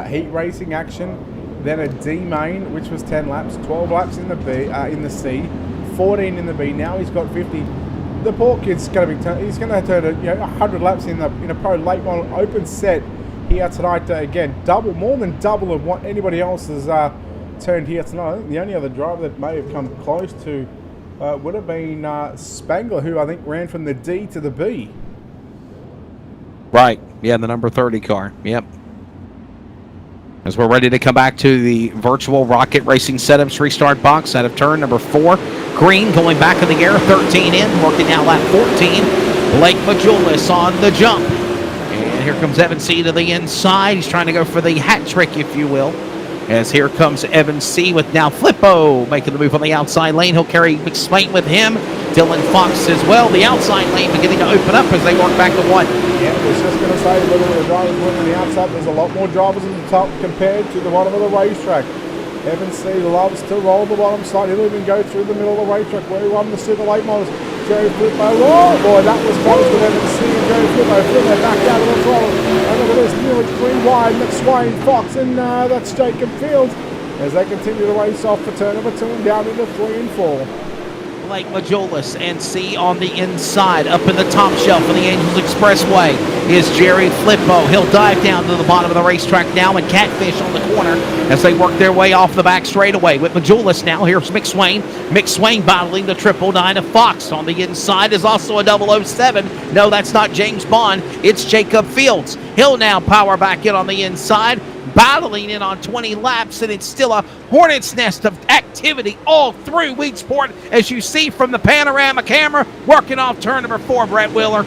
Heat racing action, then a D main, which was 10 laps, 12 laps in the B, in the C, 14 in the B. Now he's got 50. The poor kid's going to be he's going to turn 100 laps in a Pro Late Model open set here tonight. Again, more than double of what anybody else has turned here tonight. I think the only other driver that may have come close to would have been Spangler, who I think ran from the D to the B. Right. Yeah, the number 30 car. Yep. As we're ready to come back to the virtual Rocket Racing Setups restart box out of turn number 4. Green going back in the air, 13 in, working now lap 14. Blake Majulis on the jump. And And here comes Evan C. to the inside. He's trying to go for the hat trick, if you will. As here comes Evan C. with now Flippo making the move on the outside lane. He'll carry McSwain with him. Dylan Fox as well. The outside lane beginning to open up as they work back to one. Yeah, I was just going to say, a little bit of drivers working on the outside. There's a lot more drivers in the top compared to the bottom of the racetrack. Evan C. loves to roll the bottom side. He'll even go through the middle of the racetrack where he won the Super Late Models. Joe Flippo, oh boy, that was close with Evan C. and Joe Flippo. Flippo back out of the throttle. And look at this, nearly 3 wide. McSwain, Fox, and that's Jacob Fields as they continue to race off for turn number 2 and down into 3 and 4. Blake Majulis and C on the inside. Up in the top shelf of the Angels Expressway is Jerry Flippo. He'll dive down to the bottom of the racetrack now and catfish on the corner as they work their way off the back straightaway. With Majulis now, here's McSwain. McSwain battling the 999 of Fox. On the inside is also a 007. No, that's not James Bond. It's Jacob Fields. He'll now power back in on the inside, battling in on 20 laps, and it's still a hornet's nest of activity all through Weedsport, as you see from the panorama camera, working off turn number 4, Brett Wheeler.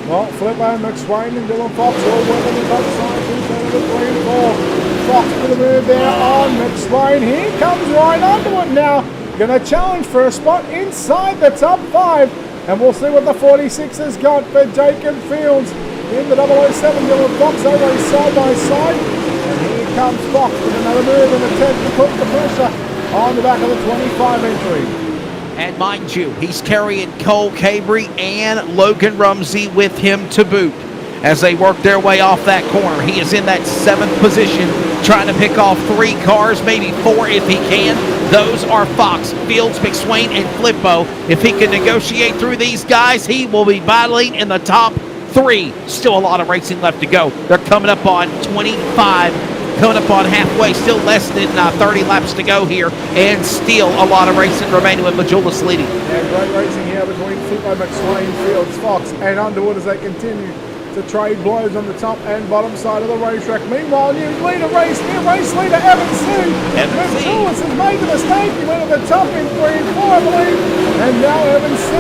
Well, Flippo, McSwain, and Dylan Fox all working the top side through turn number 3 and 4. Fox with a move there on McSwain. Here comes Ryan Underwood now. Going to challenge for a spot inside the top 5. And we'll see what the 46 has got for Jacob Fields. In the 007, Dylan Fox, they race side by side. And here comes Fox with another move and attempt to put the pressure on the back of the 25 entry. And mind you, he's carrying Cole Cabry and Logan Rumsey with him to boot. As they work their way off that corner, he is in that 7th position, trying to pick off 3 cars, maybe 4 if he can. Those are Fox, Fields, McSwain, and Flippo. If he can negotiate through these guys, he will be battling in the top 3. Still a lot of racing left to go. They're coming up on 25, coming up on halfway, still less than 30 laps to go here, and still a lot of racing remaining with Majulis leading. Yeah, great racing here between Flippo, McSwain, Fields, Fox, and Underwood as they continue to trade blows on the top and bottom side of the racetrack. Meanwhile, new leader race, new race leader Evan C. Majulis has made the mistake. He went at the top in 3 and 4, I believe. And now Evan C.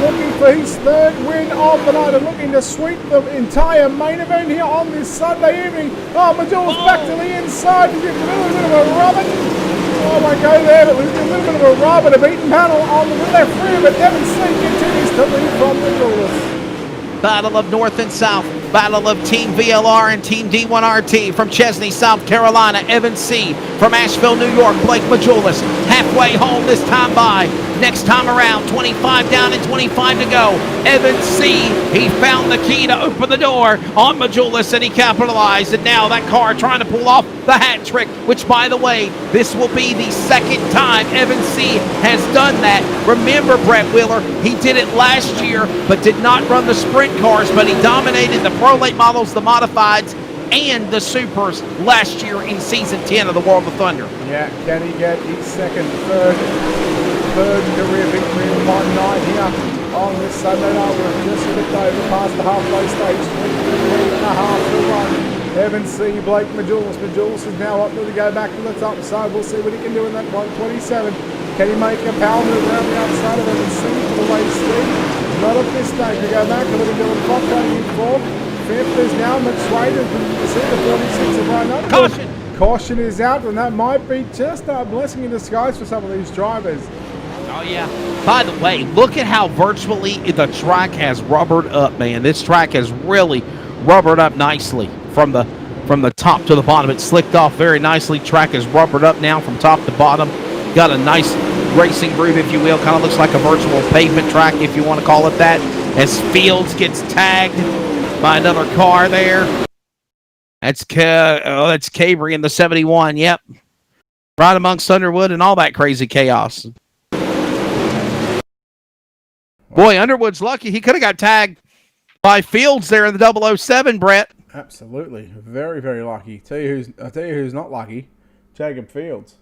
looking for his 3rd win of the night and looking to sweep the entire main event here on this Sunday evening. Oh, Majulis back to the inside. He's a little bit of a rub. Oh, my go there, but there's a little bit of a rub and a beaten panel on the left rear, but Evan C. continues to lead from Majulis. Battle of North and South, battle of Team VLR and Team D1RT. From Chesney, South Carolina, Evan C. From Asheville, New York, Blake Majulis. Halfway home this time by. Next time around, 25 down and 25 to go. Evan C. He found the key to open the door on Majulis, and he capitalized. And now that car trying to pull off the hat trick, which, by the way, this will be the 2nd time Evan C. has done that. Remember, Brett Wheeler, he did it last year, but did not run the sprint cars, but he dominated the Pro Late Models, the Modifieds, and the Supers last year in Season 10 of the World of Thunder. Yeah, can he get his third career victory in one night here on this Sunday night? We're just slipped over past the halfway stage, 23.5 to run. Evan C. Blake Majulis. Majulis is now up to go back to the top side. We'll see what he can do in that 127. Can he make a power move around the outside of Evan C. for the race lead? Not at this stage. We go back to look at Dylan Fox going in 4th. 5th is now McSwain. You can see the 46 of Ryan Underwood. Caution! Caution is out, and that might be just a blessing in disguise for some of these drivers. Oh, yeah. By the way, look at how virtually the track has rubbered up, man. This track has really rubbered up nicely from the top to the bottom. It's slicked off very nicely. Track is rubbered up now from top to bottom. Got a nice racing groove, if you will. Kind of looks like a virtual pavement track, if you want to call it that, as Fields gets tagged by another car there. That's Cabry in the 71. Yep. Right amongst Underwood and all that crazy chaos. Boy, Underwood's lucky. He could have got tagged by Fields there in the 007, Brett. Absolutely. Very, very lucky. I'll tell you who's not lucky. Jacob Fields.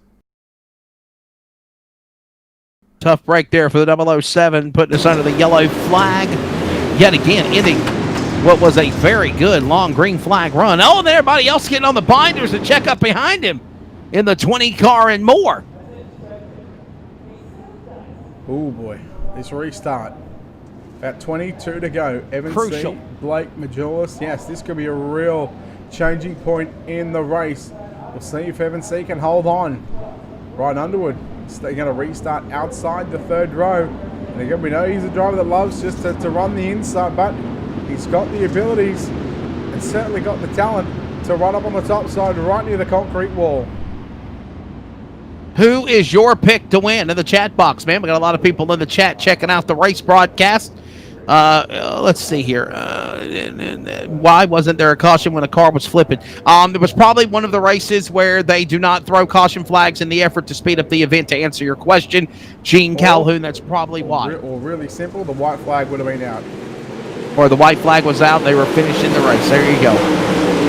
Tough break there for the 007, putting us under the yellow flag. Yet again, ending what was a very good long green flag run. Oh, and everybody else getting on the binders to check up behind him in the 20 car and more. Oh, boy. This restart. About 22 to go. Evan Crucial. C, Blake Majolis. Yes, this could be a real changing point in the race. We'll see if Evan C can hold on. Ryan Underwood, they're going to restart outside the third row. And again, we know he's a driver that loves just to run the inside, but he's got the abilities and certainly got the talent to run up on the top side right near the concrete wall. Who is your pick to win in the chat box, man? We got a lot of people in the chat checking out the race broadcast. Let's see here. Why wasn't there a caution when a car was flipping? It was probably one of the races where they do not throw caution flags in the effort to speed up the event, to answer your question. Gene Calhoun, that's probably why. Or really simple, the white flag would have been out. Or the white flag was out, they were finishing the race. There you go.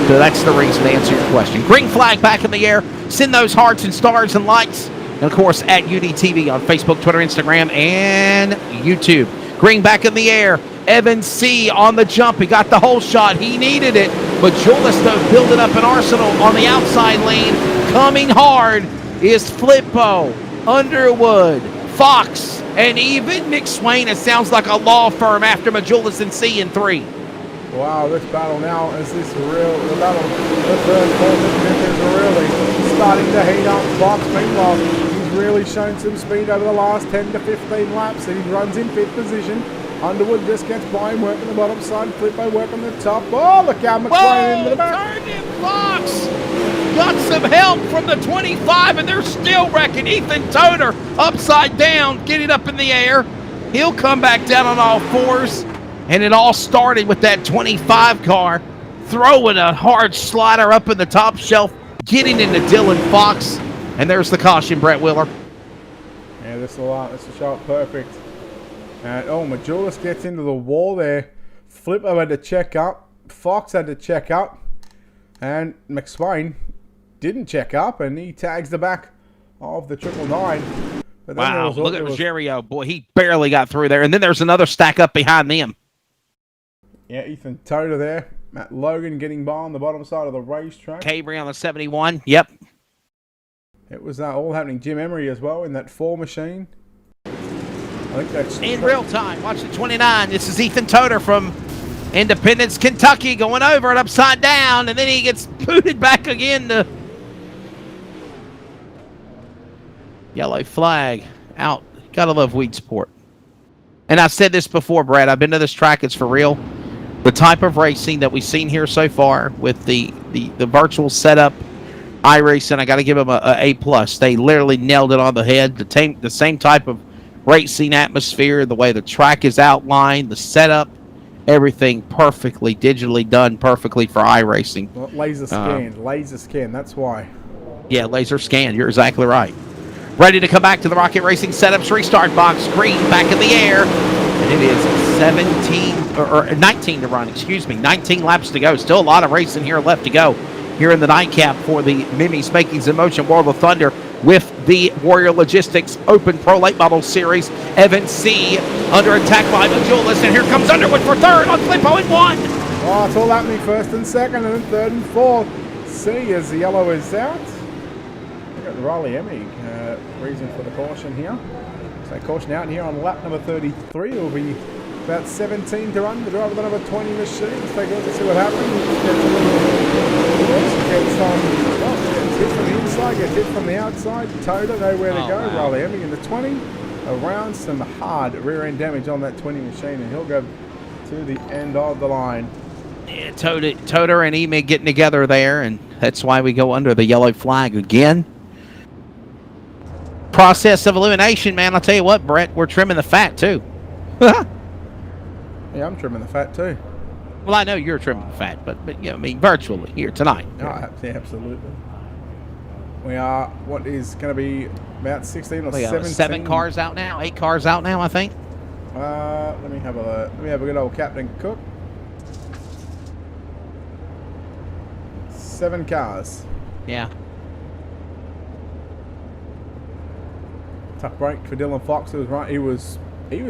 So that's the reason to answer your question. Green flag back in the air. Send those hearts and stars and lights. And, of course, at UDTV on Facebook, Twitter, Instagram, and YouTube. Green back in the air. Evan C. on the jump. He got the whole shot. He needed it. But Julis, though, building up an arsenal on the outside lane. Coming hard is Flippo, Underwood, Fox, and even McSwain. It sounds like a law firm after Majulis and C in 3. Wow, this battle now is this real. The battle, the third, fourth, and fifth is really starting to heat up. Fox, meanwhile, he's really shown some speed over the last 10 to 15 laps. He runs in 5th position. Underwood just gets by him, working the bottom side. Flippo working the top. Oh, look out, McSwain into the back. Turned in Fox. Got some help from the 25, and they're still wrecking. Ethan Toder upside down, getting up in the air. He'll come back down on all fours. And it all started with that 25 car throwing a hard slider up in the top shelf, getting into Dylan Fox. And there's the caution, Brett Wheeler. Yeah, this will show up perfect. And Majulis gets into the wall there. Flippo had to check up. Fox had to check up. And McSwain didn't check up, and he tags the back of the 999. Wow, look at Ruggiero. Boy, he barely got through there. And then there's another stack up behind them. Yeah, Ethan Toder there. Matt Logan getting by on the bottom side of the racetrack. Cabry on the 71. Yep. It was all happening. Jim Emery as well in that 4 machine. I think that's in real time. Watch the 29. This is Ethan Toder from Independence, Kentucky, going over it upside down, and then he gets booted back again to yellow flag out. Gotta love Weedsport. And I've said this before, Brad. I've been to this track. It's for real. The type of racing that we've seen here so far with the virtual setup, iRacing, I got to give them a A+. They literally nailed it on the head. The same type of racing atmosphere, the way the track is outlined, the setup, everything perfectly digitally done perfectly for iRacing. Well, laser scan. That's why. Yeah, laser scan. You're exactly right. Ready to come back to the Rocket Racing Setups restart box. Green back in the air. And it is 19 to run, 19 laps to go. Still a lot of racing here left to go here in the nightcap for the Mimis Makings in Motion World of Thunder with the Warrior Logistics Open Pro Late Model Series. Evan C. under attack by Majulis. And here comes Underwood for third on Flippo in 1. Oh, it's all happening first and second and then third and fourth. C as the yellow is out. We've got Riley Emig, reason for the caution here. So caution out here on lap number 33. It'll be about 17 to run. The driver with another 20 machines. Take a look and see what happens. Gets hit from the inside, gets hit from the outside. Toder, nowhere to go. Wow. Riley Emig in the 20. Around some hard rear end damage on that 20 machine, and he'll go to the end of the line. Yeah, Toder and Emig getting together there, and that's why we go under the yellow flag again. Process of elimination, man. I'll tell you what, Brett, we're trimming the fat too. Yeah, I'm trimming the fat too. Well, I know you're trimming the fat, but you know, I mean, virtually here tonight. Oh, yeah, absolutely. We are what is going to be about 16 or 17. 7 cars out now, 8 cars out now, I think. Let me have a good old Captain Cook. 7 cars. Yeah. Tough break for Dylan Fox. It was right. He was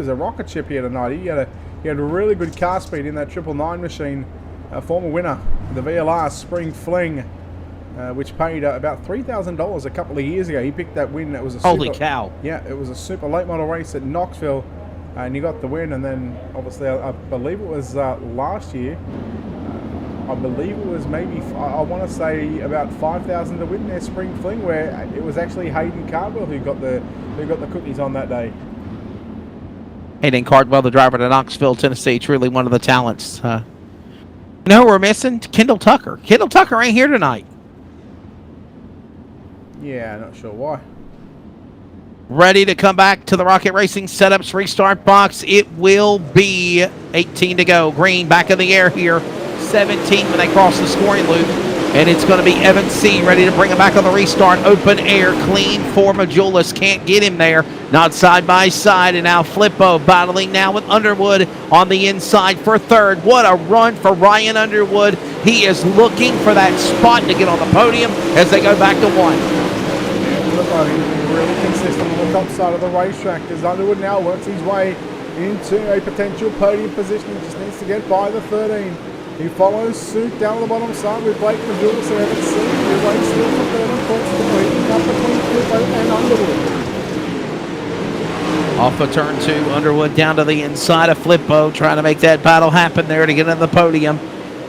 a rocket ship here tonight. He had a really good car speed in that 999 machine. A former winner, the VLR Spring Fling, which paid about $3,000 a couple of years ago. He picked that win. It was a holy cow! Yeah, it was a super late model race at Knoxville and you got the win. And then obviously I believe it was last year. I believe it was maybe, I want to say about 5,000 to win their spring fling, where it was actually Hayden Cardwell who got the cookies on that day. Hayden Cardwell, the driver to Knoxville, Tennessee, truly one of the talents. You know who we're missing? Kendall Tucker. Kendall Tucker ain't here tonight. Yeah, not sure why. Ready to come back to the Rocket Racing setups restart box. It will be 18 to go. Green back in the air here. 17 when they cross the scoring loop. And it's going to be Evan C. ready to bring him back on the restart. Open air, clean for Majulis. Can't get him there. Not side by side. And now Flippo battling now with Underwood on the inside for third. What a run for Ryan Underwood. He is looking for that spot to get on the podium as they go back to one. Yeah, look like he's really consistent on the top side of the racetrack as Underwood now works his way into a potential podium position. He just needs to get by the 13. He follows suit down the bottom side with Blake Majulis and Evan C. He races still for third and fourth, completing up between Flippo and Underwood. Off of turn 2, Underwood down to the inside of Flippo, trying to make that battle happen there to get on the podium.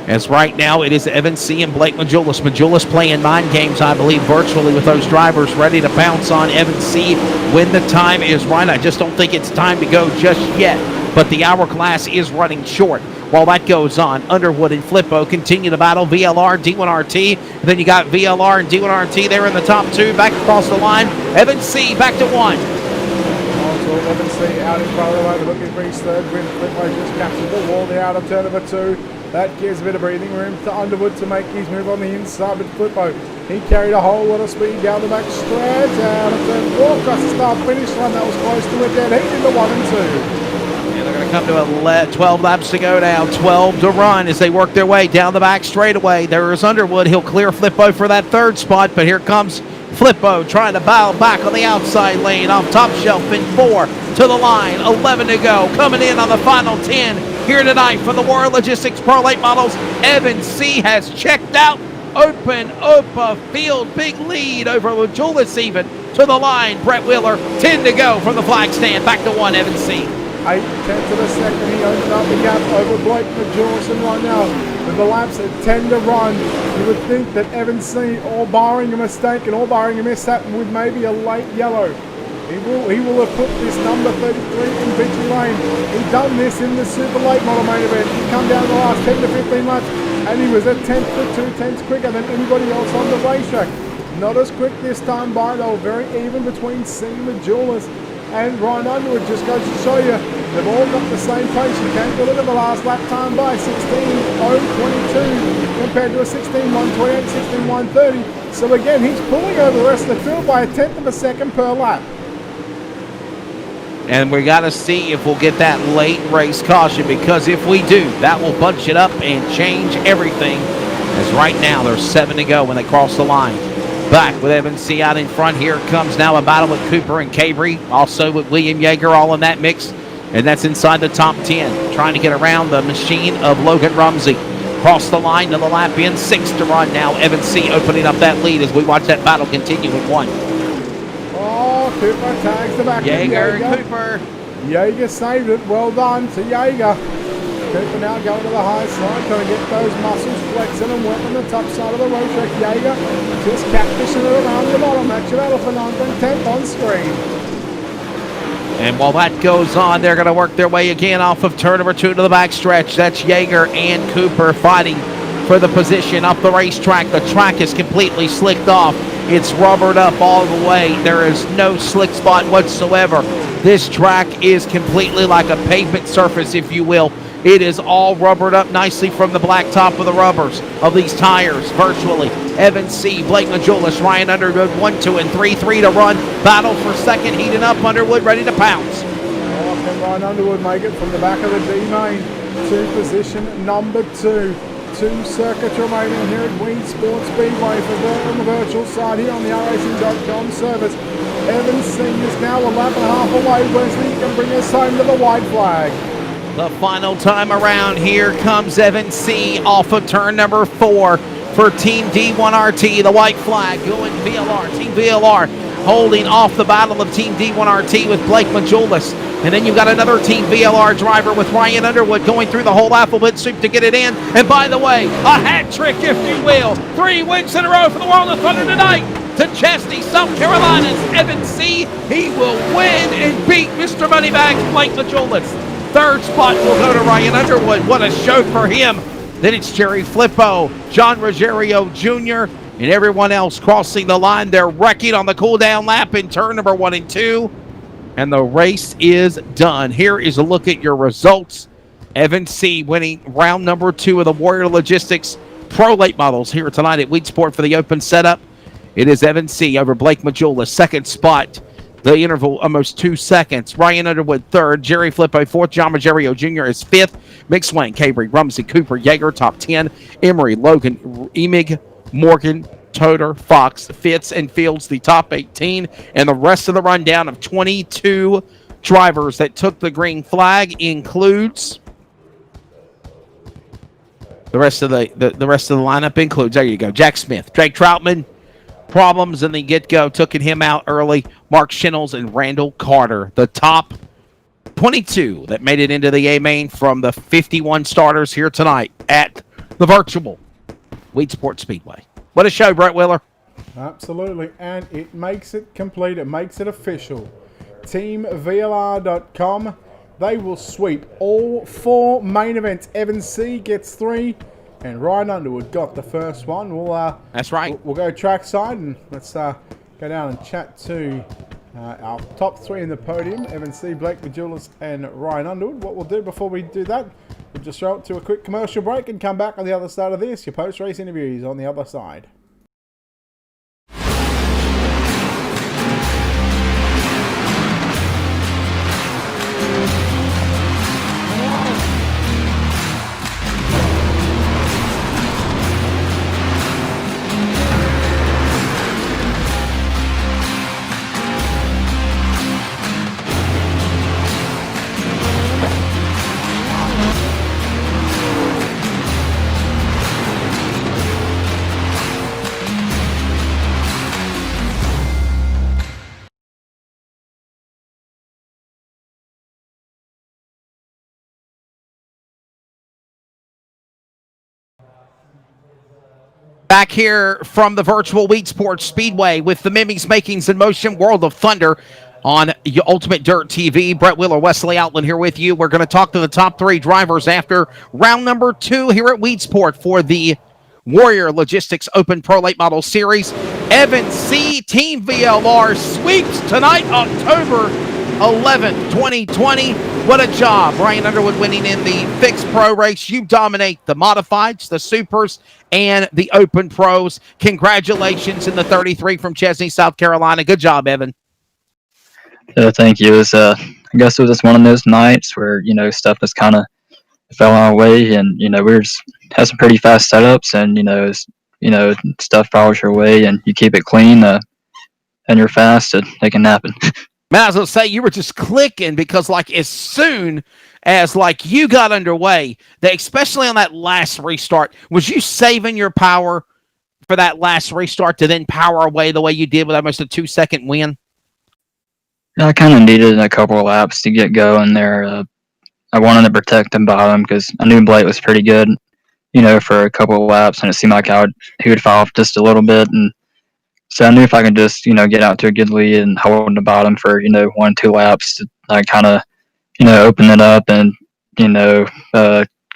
As right now it is Evan C. and Blake Majulis. Majulis playing mind games, I believe, virtually with those drivers, ready to pounce on Evan C. when the time is right. I just don't think it's time to go just yet, but the hourglass is running short. While that goes on, Underwood and Flippo continue to battle VLR, D1RT. And then you got VLR and D1RT there in the top 2. Back across the line, Evan C. back to 1. Evan C. out in front of the way, looking for his third win. Flippo just captured the wall there out of turn number 2. That gives a bit of breathing room to Underwood to make his move on the inside, but Flippo, he carried a whole lot of speed down the back stretch out of turn 4 across the start finish line. That was close to a dead heat in the 1 and 2. They're going to come to 12 laps to go now, 12 to run as they work their way down the back straightaway. There is Underwood. He'll clear Flippo for that third spot, but here comes Flippo trying to battle back on the outside lane off top shelf in 4 to the line, 11 to go. Coming in on the final 10 here tonight for the Warrior Logistics Pro Late Models. Evan C. has checked out. Open a field, big lead over Majulis even to the line. Brett Wheeler, 10 to go from the flag stand. Back to 1, Evan C. 8 tenths of a second, he opened up the gap over Blake Majulis, and right now, with the laps at 10 to run, you would think that Evan C., all barring a mistake and all barring a mishap, with maybe a late yellow, he will have put this number 33 in victory lane. He done this in the Super Late Model main event. He come down the last 10 to 15 laps, and he was a tenth to 2 tenths quicker than anybody else on the racetrack. Not as quick this time by, though, very even between C. Majulis and Ryan Underwood. Just goes to show you, they've all got the same pace. You can't look at the last lap time by 16.022 compared to a 16.128, 16.130. So again, he's pulling over the rest of the field by a tenth of a second per lap. And we got to see if we'll get that late race caution, because if we do, that will bunch it up and change everything. As right now, there's 7 to go when they cross the line. Back with Evan C. out in front. Here comes now a battle with Cooper and Cabry, also with William Yeager all in that mix, and that's inside the top 10, trying to get around the machine of Logan Rumsey. Cross the line to the lap in, 6 to run now. Evan C. opening up that lead as we watch that battle continue with 1. Oh, Cooper tags the back. Yeager and Cooper. Yeager saved it. Well done to Yeager. Cooper now going to the high side, trying to get those muscles flexing and working the top side of the road track. Yeager just catfishing it around the bottom. That's your battle for 9.10 on screen. And while that goes on, they're going to work their way again off of turn number 2 to the back stretch. That's Yeager and Cooper fighting for the position up the racetrack. The track is completely slicked off. It's rubbered up all the way. There is no slick spot whatsoever. This track is completely like a pavement surface, if you will. It is all rubbered up nicely from the black top of the rubbers of these tires, virtually. Evan C., Blake Majulis, Ryan Underwood, 1, 2, and 3. 3 to run. Battle for second, heating up. Underwood ready to pounce. Oh, can Ryan Underwood make it from the back of the D main to position number 2? 2 circuits remaining here at Weedsport Speedway on the virtual side here on the racing.com service. Evan C. is now a lap and a half away. Wesley can bring us home to the white flag. The final time around, here comes Evan C. off of turn number 4 for Team D1RT. The white flag going VLR. Team VLR holding off the battle of Team D1RT with Blake Majulis. And then you've got another Team VLR driver with Ryan Underwood going through the whole alphabet soup to get it in. And by the way, a hat trick, if you will. 3 wins in a row for the World of Thunder tonight. To Chesney, South Carolina's Evan C. He will win and beat Mr. Moneybags Blake Majulis. 3rd spot will go to Ryan Underwood. What a show for him. Then it's Jerry Flippo, John Ruggiero Jr., and everyone else crossing the line. They're wrecking on the cool-down lap in turn number 1 and 2. And the race is done. Here is a look at your results. Evan C. winning round number 2 of the Warrior Logistics Pro Late Models here tonight at Weedsport for the open setup. It is Evan C. over Blake Majulis. 2nd spot, the interval almost 2 seconds. Ryan Underwood 3rd, Jerry Flippo 4th, John Ruggiero Jr. is 5th. McSwain, Cavery, Rumsey, Cooper, Yeager top 10. Emery, Logan, Emig, Morgan, Toter, Fox, Fitz, and Fields, the top 18. And the rest of the rundown of 22 drivers that took the green flag includes the rest of the lineup includes, there you go, Jack Smith, Drake Troutman, problems in the get-go, took him out early, Mark Shinnels and Randall Carter. The top 22 that made it into the A-Main from the 51 starters here tonight at the virtual Weedsport Speedway. What a show, Brett Wheeler. Absolutely, and it makes it complete. It makes it official. TeamVLR.com, they will sweep all 4 main events. Evan C. gets 3, and Ryan Underwood got the first one. That's right. We'll go trackside, and let's go down and chat to our top 3 in the podium. Evan C., Blake Majulis, and Ryan Underwood. What we'll do before we do that, we'll just throw it to a quick commercial break and come back on the other side of this. Your post-race interviews on the other side. Back here from the virtual Weedsport Speedway with the Mimi's Makings in Motion World of Thunder on Ultimate Dirt TV. Brett Wheeler, Wesley Outland here with you. We're going to talk to the top 3 drivers after round number 2 here at Weedsport for the Warrior Logistics Open Pro Late Model Series. Evan C. Team VLR sweeps tonight, October 11th, 2020. What a job. Ryan Underwood winning in the fixed pro race. You dominate the modifieds, the supers, and the open pros. Congratulations in the 33 from Chesney, South Carolina. Good job, Evan. Yeah, thank you. It was, I guess it was just one of those nights where, stuff just kind of fell our way, and, we just had some pretty fast setups, and, stuff follows your way, and you keep it clean, and you're fast, and they can happen. Man, I was going to say, you were just clicking because, as soon as, you got underway, especially on that last restart, was you saving your power for that last restart to then power away the way you did with almost a 2-second win? Yeah, I kind of needed a couple of laps to get going there. I wanted to protect the bottom because I knew Blake was pretty good, for a couple of laps, and it seemed like he would fall off just a little bit, and so I knew if I could just, get out to a good lead and hold the bottom for, 1-2 laps, I kind of, open it up and,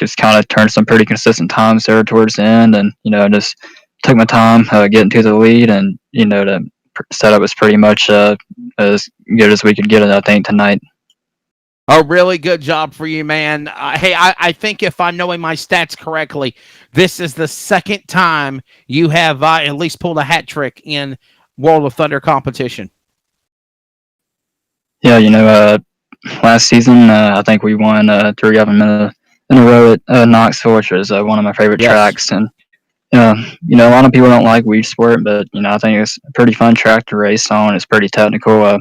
just kind of turn some pretty consistent times there towards the end. And, just took my time getting to the lead, and, the setup was pretty much as good as we could get it, I think, tonight. A really good job for you, man. Hey, I think if I'm knowing my stats correctly, this is the 2nd time you have at least pulled a hat trick in World of Thunder competition. Yeah, last season, I think we won 3 of them in a row at Knoxville, which was one of my favorite tracks. And, a lot of people don't like Weedsport, but, I think it's a pretty fun track to race on. It's pretty technical.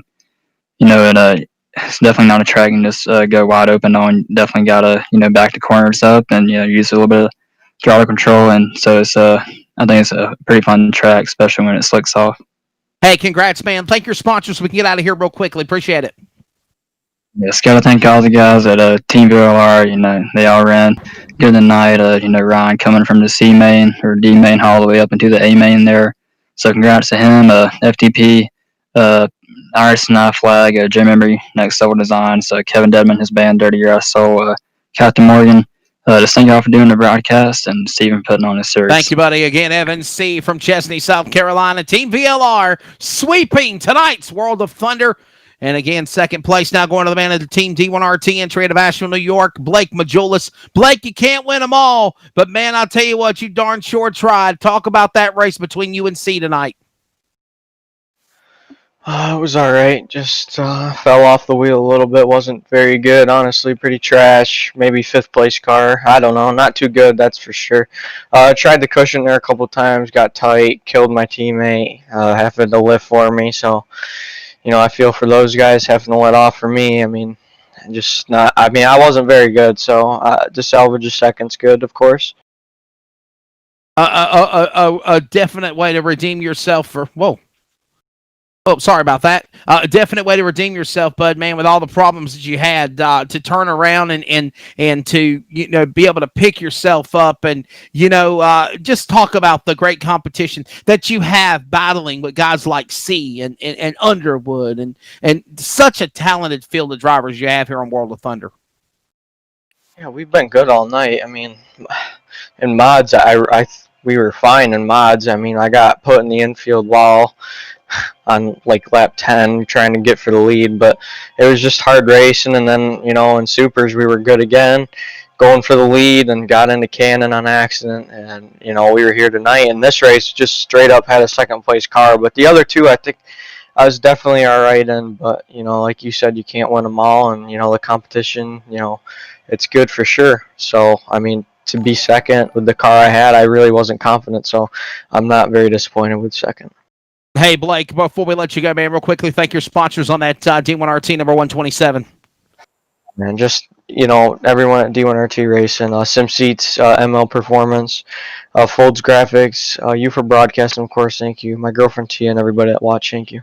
It's definitely not a track you can just go wide open on. You definitely got to, back the corners up and, use a little bit of throttle control. And so it's, I think it's a pretty fun track, especially when it slicks off. Hey, congrats, man. Thank your sponsors so we can get out of here real quickly. Appreciate it. Just gotta thank all the guys at Team VLR. They all ran good tonight. Ryan coming from the C main or D main all the way up into the A main there. So congrats to him. FTP, Iris and I Flag, Jim Embry, Next Level Designs, Kevin Dedman, his band Dirty Grass Soul, Captain Morgan. Just thank y'all for doing the broadcast and Steven putting on his series. Thank you, buddy. Again, Evan C. from Chesney, South Carolina. Team VLR sweeping tonight's World of Thunder. And again, second place now going to the man of the team, D1RT, entry out of Asheville, New York, Blake Majulis. Blake, you can't win them all, but man, I'll tell you what, you darn sure tried. Talk about that race between you and C tonight. It was all right. Just fell off the wheel a little bit. Wasn't very good, honestly. Pretty trash. Maybe fifth place car. I don't know. Not too good, that's for sure. Tried the cushion there a couple times. Got tight. Killed my teammate. Having to lift for me. So, I feel for those guys having to let off for me. I mean, just not. I mean, I wasn't very good. So to salvage a second's good, of course. A definite way to redeem yourself for whoa. Oh, sorry about that. A definite way to redeem yourself, bud, man, with all the problems that you had to turn around and to be able to pick yourself up and just talk about the great competition that you have battling with guys like C and Underwood and such a talented field of drivers you have here on World of Thunder. Yeah, we've been good all night. I mean, in mods, we were fine in mods. I mean, I got put in the infield wall on like lap 10 trying to get for the lead, but it was just hard racing. And then in supers we were good again, going for the lead, and got into Cannon on accident. And we were here tonight, and this race just straight up had a second place car, but the other two I think I was definitely all right in. But like you said, you can't win them all, and the competition, it's good for sure. So I mean, to be second with the car I had, I really wasn't confident, so I'm not very disappointed with second. Hey, Blake, before we let you go, man, real quickly, thank your sponsors on that D1RT number 127. Man, just, everyone at D1RT Racing, SimSeats, ML Performance, Folds Graphics, you for broadcasting, of course, thank you. My girlfriend Tia and everybody that watched, thank you.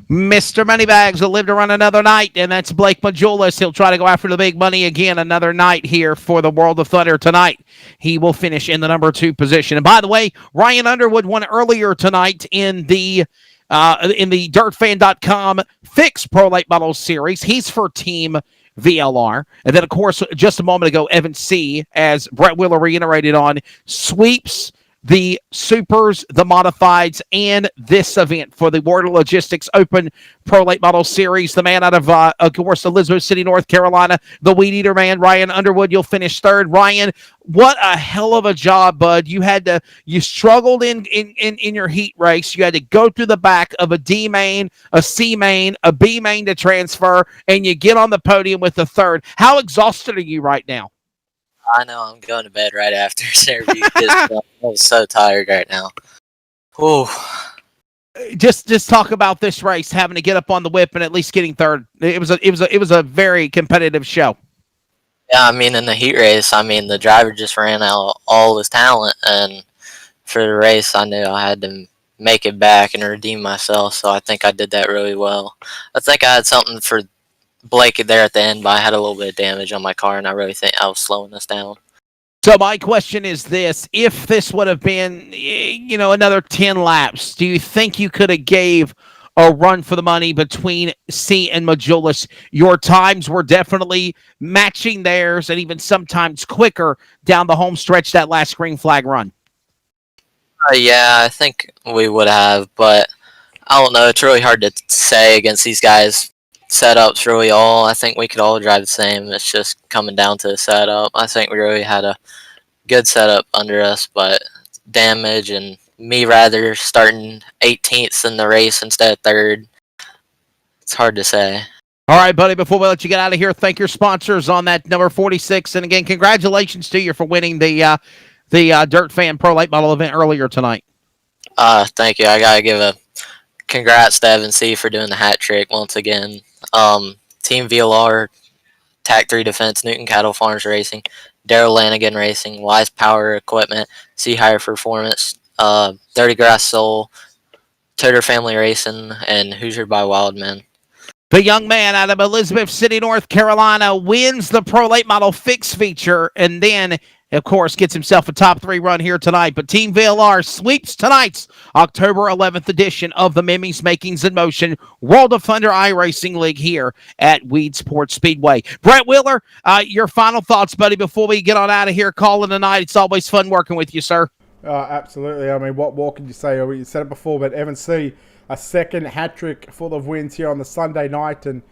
Mr. Moneybags will live to run another night, and that's Blake Majulis. He'll try to go after the big money again another night here for the World of Thunder tonight. He will finish in the number 2 position. And by the way, Ryan Underwood won earlier tonight in the dirtfan.com fixed Pro Late Models series. He's for Team VLR. And then, of course, just a moment ago, Evan C., as Brett Wheeler reiterated on, sweeps the supers, the modifieds, and this event for the Warder Logistics Open Pro Late Model Series. The man out of course, Elizabeth City, North Carolina, the Weed Eater man, Ryan Underwood. You'll finish third. Ryan, what a hell of a job, bud. You struggled in your heat race. You had to go through the back of a D main, a C main, a B main to transfer, and you get on the podium with the third. How exhausted are you right now? I know I'm going to bed right after this interview because I'm so tired right now. Ooh. Just talk about this race, having to get up on the whip and at least getting third. It was a very competitive show. Yeah, I mean, in the heat race, the driver just ran out all his talent, and for the race, I knew I had to make it back and redeem myself. So I think I did that really well. I think I had something for Blake there at the end, but I had a little bit of damage on my car, and I really think I was slowing us down. So my question is this: if this would have been, another 10 laps, do you think you could have gave a run for the money between C and Majulis? Your times were definitely matching theirs, and even sometimes quicker down the home stretch that last green flag run. Yeah, I think we would have, but I don't know. It's really hard to say against these guys. Setups really all. I think we could all drive the same. It's just coming down to the setup. I think we really had a good setup under us, but damage and me rather starting 18th in the race instead of third. It's hard to say. All right, buddy, before we let you get out of here, thank your sponsors on that number 46. And again, congratulations to you for winning the Dirt Fan Pro Late Model event earlier tonight. Thank you. I got to give a congrats to Evan C. for doing the hat trick once again. Team VLR, TAC 3 Defense, Newton Cattle Farms Racing, Daryl Lanigan Racing, Wise Power Equipment, Sea Higher Performance, Dirty Grass Soul, Toter Family Racing, and Hoosier by Wildman. The young man out of Elizabeth City, North Carolina, wins the Pro Late Model Fix feature and then, of course, gets himself a top 3 run here tonight. But Team VLR sweeps tonight's October 11th edition of the Mimis Makings in Motion World of Thunder iRacing League here at Weedsport Speedway. Brett Wheeler, your final thoughts, buddy, before we get on out of here, calling tonight. It's always fun working with you, sir. Absolutely. I mean, what more can you say? You said it before, but Evan C., a second hat-trick full of wins here on the Sunday night. And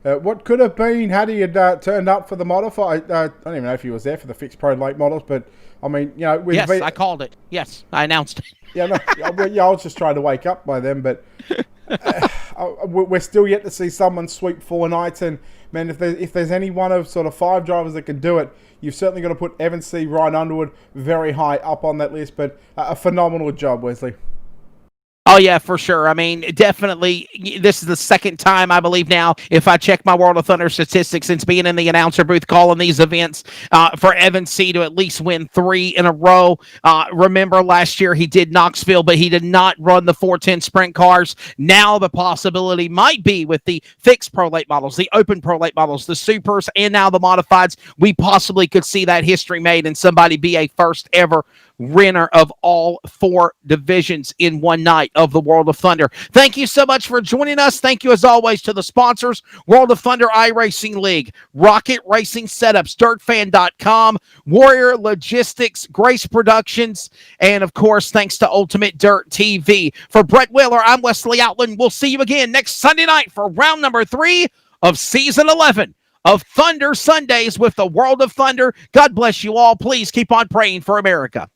what could have been had he had turned up for the modified. I don't even know if he was there for the fixed pro late models, but I mean, you know. Yes, I called it. Yes, I announced it. Yeah, no, I was just trying to wake up by then, but we're still yet to see someone sweep 4 nights. And man, if there's any one of sort of 5 drivers that can do it, you've certainly got to put Evan C., Ryan Underwood very high up on that list. But a phenomenal job, Wesley. Oh, yeah, for sure. I mean, definitely, this is the second time, I believe now, if I check my World of Thunder statistics since being in the announcer booth calling these events, for Evan C. to at least win 3 in a row. Remember last year he did Knoxville, but he did not run the 410 sprint cars. Now the possibility might be with the fixed pro late models, the open pro late models, the supers, and now the modifieds, we possibly could see that history made and somebody be a first ever winner of all 4 divisions in one night of the World of Thunder. Thank you so much for joining us. Thank you as always to the sponsors, World of Thunder iRacing League, Rocket Racing Setups, DirtFan.com, Warrior Logistics, Grace Productions, and of course, thanks to Ultimate Dirt TV. For Brett Wheeler, I'm Wesley Outland. We'll see you again next Sunday night for round number 3 of season 11 of Thunder Sundays with the World of Thunder. God bless you all. Please keep on praying for America.